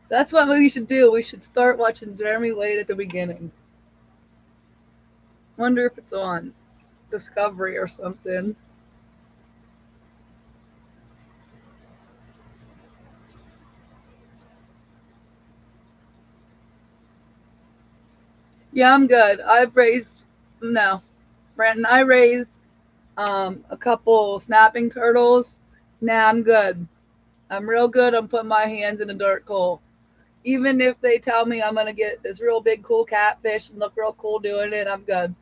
That's what we should do. We should start watching Jeremy Wade at the beginning. Wonder if it's on Discovery or something. Yeah, I'm good. Brandon, I raised a couple snapping turtles. Nah, I'm good. I'm real good on putting my hands in a dark hole. Even if they tell me I'm gonna get this real big cool catfish and look real cool doing it, I'm good.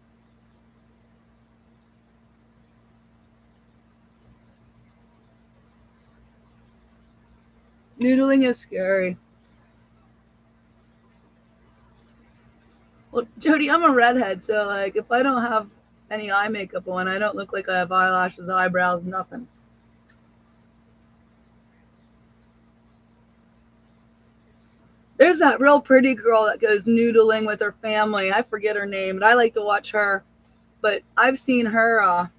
Noodling is scary. Well, Jody, I'm a redhead, so like if I don't have any eye makeup on, I don't look like I have eyelashes, eyebrows, nothing. There's that real pretty girl that goes noodling with her family. I forget her name, but I like to watch her. But I've seen her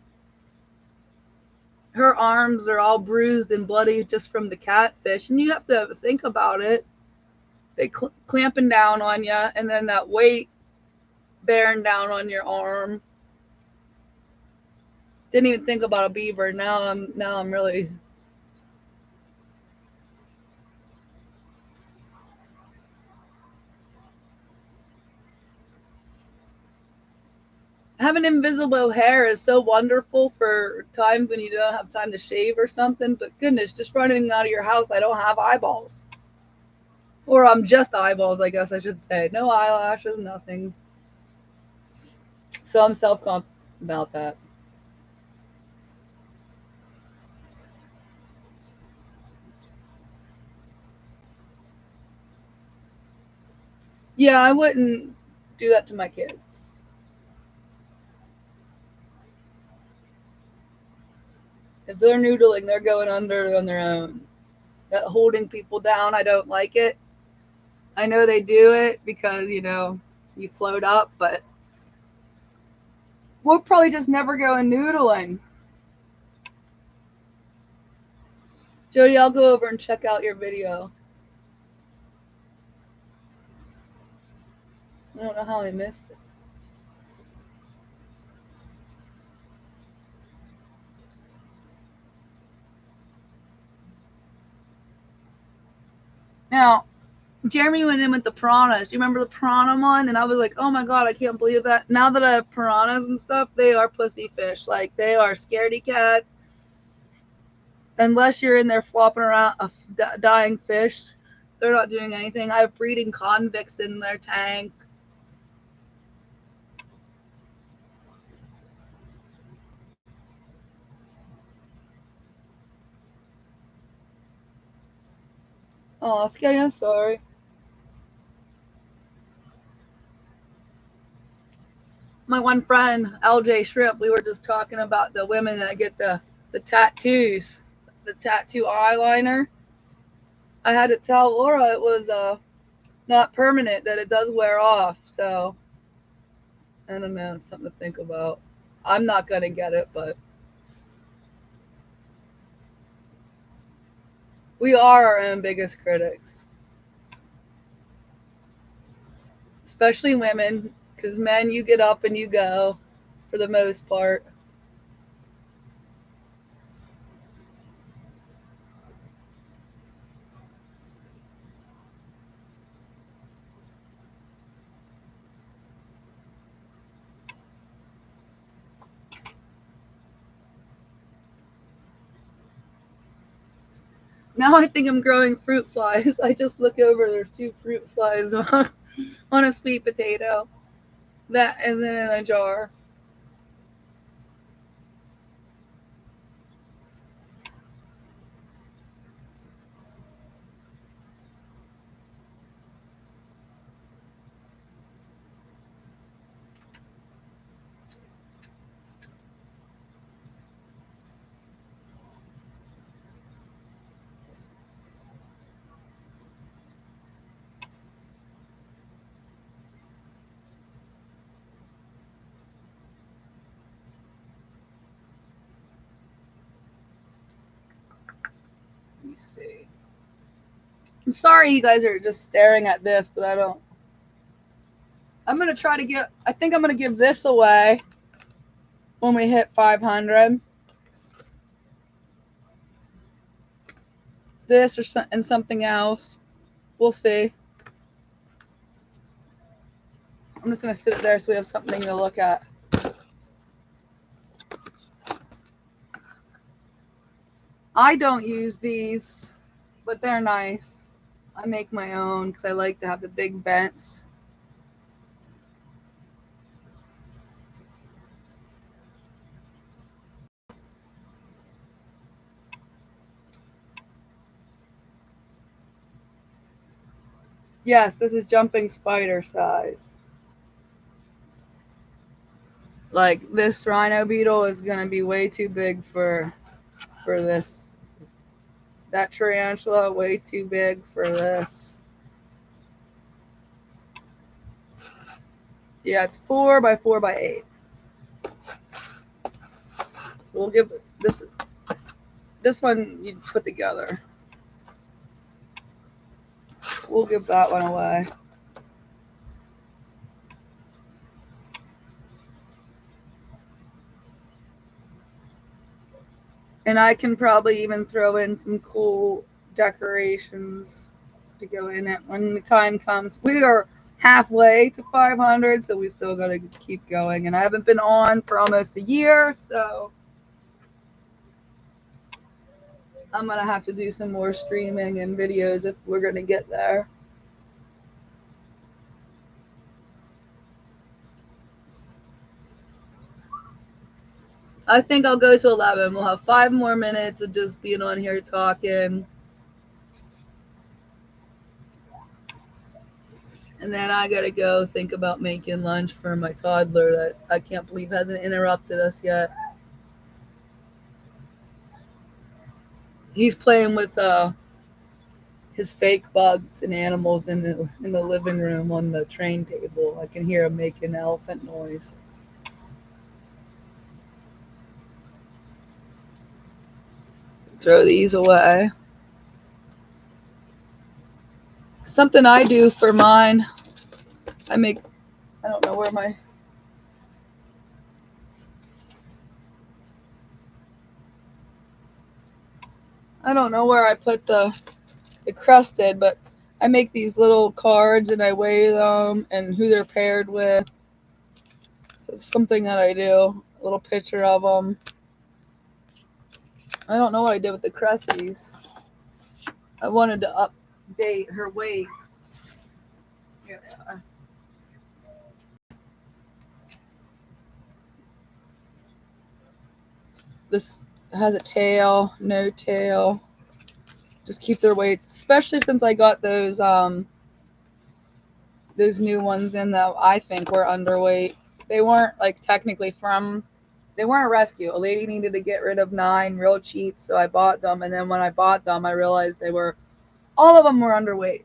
arms are all bruised and bloody just from the catfish, and you have to think about it. They clamping down on you, and then that weight bearing down on your arm. Didn't even think about a beaver. Now I'm really. Having invisible hair is so wonderful for times when you don't have time to shave or something, but goodness, just running out of your house, I don't have eyeballs. Or I'm just eyeballs, I guess I should say. No eyelashes, nothing. So I'm self-confident about that. Yeah, I wouldn't do that to my kids. If they're noodling, they're going under on their own. That holding people down, I don't like it. I know they do it because, you float up, but we'll probably just never go in noodling. Jody, I'll go over and check out your video. I don't know how I missed it. Now, Jeremy went in with the piranhas. Do you remember the piranha one? And I was like, oh my god, I can't believe that. Now that I have piranhas and stuff, they are pussy fish. Like, they are scaredy cats. Unless you're in there flopping around a dying fish, they're not doing anything. I have breeding convicts in their tank. Oh, Scary, I'm sorry. My one friend, LJ Shrimp, we were just talking about the women that get the tattoos, the tattoo eyeliner. I had to tell Laura it was not permanent, that it does wear off. So, I don't know, it's something to think about. I'm not going to get it, but we are our own biggest critics, especially women, because men, you get up and you go for the most part. Now I think I'm growing fruit flies. I just look over, there's 2 fruit flies on a sweet potato that isn't in a jar. Let me see. I'm sorry you guys are just staring at this, but I don't. I'm going to try to get, I think I'm going to give this away when we hit 500. This or and something else. We'll see. I'm just going to sit it there so we have something to look at. I don't use these, but they're nice. I make my own because I like to have the big vents. Yes, this is jumping spider size. Like, this rhino beetle is going to be way too big for this. That tarantula, way too big for this. Yeah, it's 4 by 4 by 8. So we'll give this one you put together. We'll give that one away. And I can probably even throw in some cool decorations to go in it when the time comes. We are halfway to 500, so we still got to keep going. And I haven't been on for almost a year, so I'm going to have to do some more streaming and videos if we're going to get there. I think I'll go to 11. We'll have 5 more minutes of just being on here talking. And then I gotta go think about making lunch for my toddler that I can't believe hasn't interrupted us yet. He's playing with his fake bugs and animals in the living room on the train table. I can hear him making elephant noise. Throw these away. Something I do for mine, I don't know where I don't know where I put the crusted, but I make these little cards and I weigh them and who they're paired with. So it's something that I do. A little picture of them. I don't know what I did with the Cressies. I wanted to update her weight. Here they are. This has a tail, no tail. Just keep their weights, especially since I got those new ones in that I think were underweight. They weren't like technically they weren't a rescue. A lady needed to get rid of 9 real cheap, so I bought them. And then when I bought them, I realized all of them were underweight.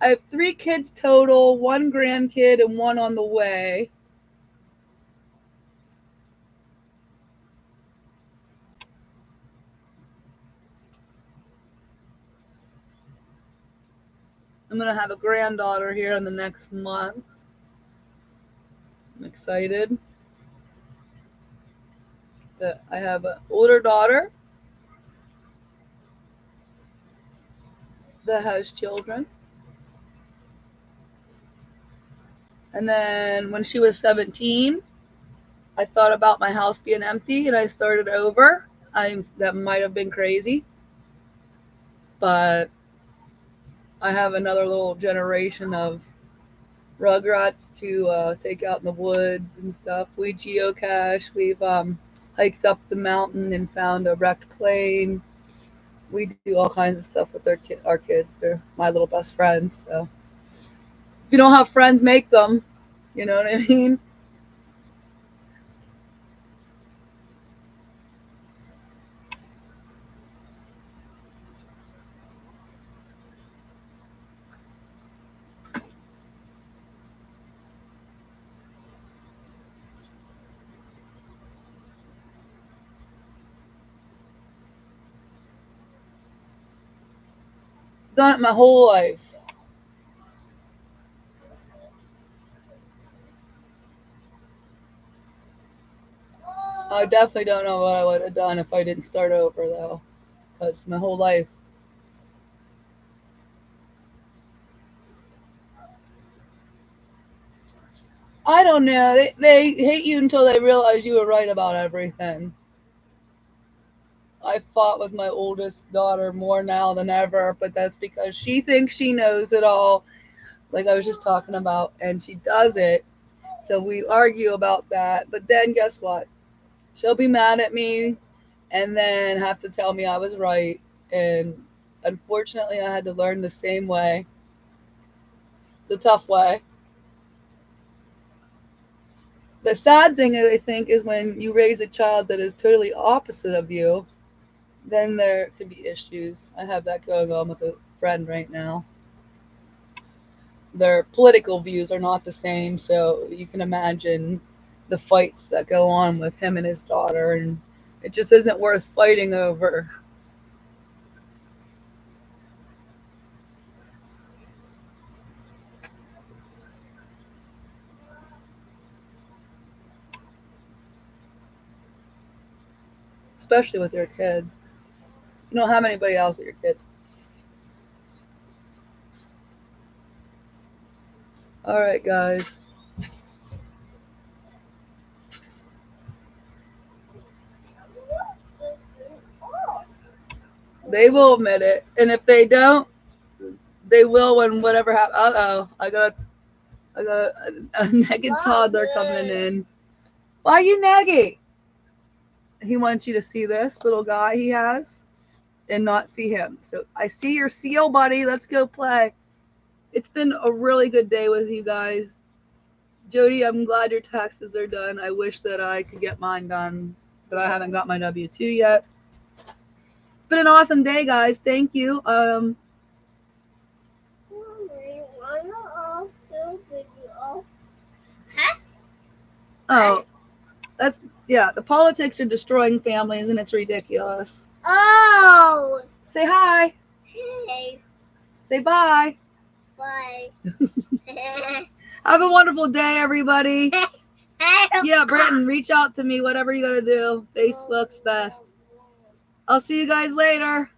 I have 3 kids total, 1 grandkid and 1 on the way. I'm going to have a granddaughter here in the next month. I'm excited that I have an older daughter that has children. And then when she was 17, I thought about my house being empty and I started over. That might have been crazy, but I have another little generation of rugrats to take out in the woods and stuff. We geocache. We've hiked up the mountain and found a wrecked plane. We do all kinds of stuff with our kids. They're my little best friends. So if you don't have friends, make them. You know what I mean? Done it my whole life. I definitely don't know what I would have done if I didn't start over, though, because my whole life. I don't know. They hate you until they realize you were right about everything. I fought with my oldest daughter more now than ever, but that's because she thinks she knows it all, like I was just talking about, and she does it. So we argue about that. But then guess what? She'll be mad at me and then have to tell me I was right. And unfortunately, I had to learn the same way, the tough way. The sad thing, I think, is when you raise a child that is totally opposite of you, then there could be issues. I have that going on with a friend right now. Their political views are not the same, so you can imagine the fights that go on with him and his daughter, and it just isn't worth fighting over. Especially with your kids. You don't have anybody else with your kids. All right, guys. They will admit it, and if they don't, they will when whatever happens. Uh-oh, I got a naked toddler coming in. Why are you nagging? He wants you to see this little guy he has and not see him. So I see your seal, buddy. Let's go play. It's been a really good day with you guys. Jody, I'm glad your taxes are done. I wish that I could get mine done, but I haven't got my W-2 yet. It's been an awesome day, guys. Thank you. Oh, the politics are destroying families and it's ridiculous. Oh! Say hi. Hey. Say bye. Bye. Have a wonderful day, everybody. Yeah, Britton, reach out to me, whatever you gotta do. Facebook's best. I'll see you guys later.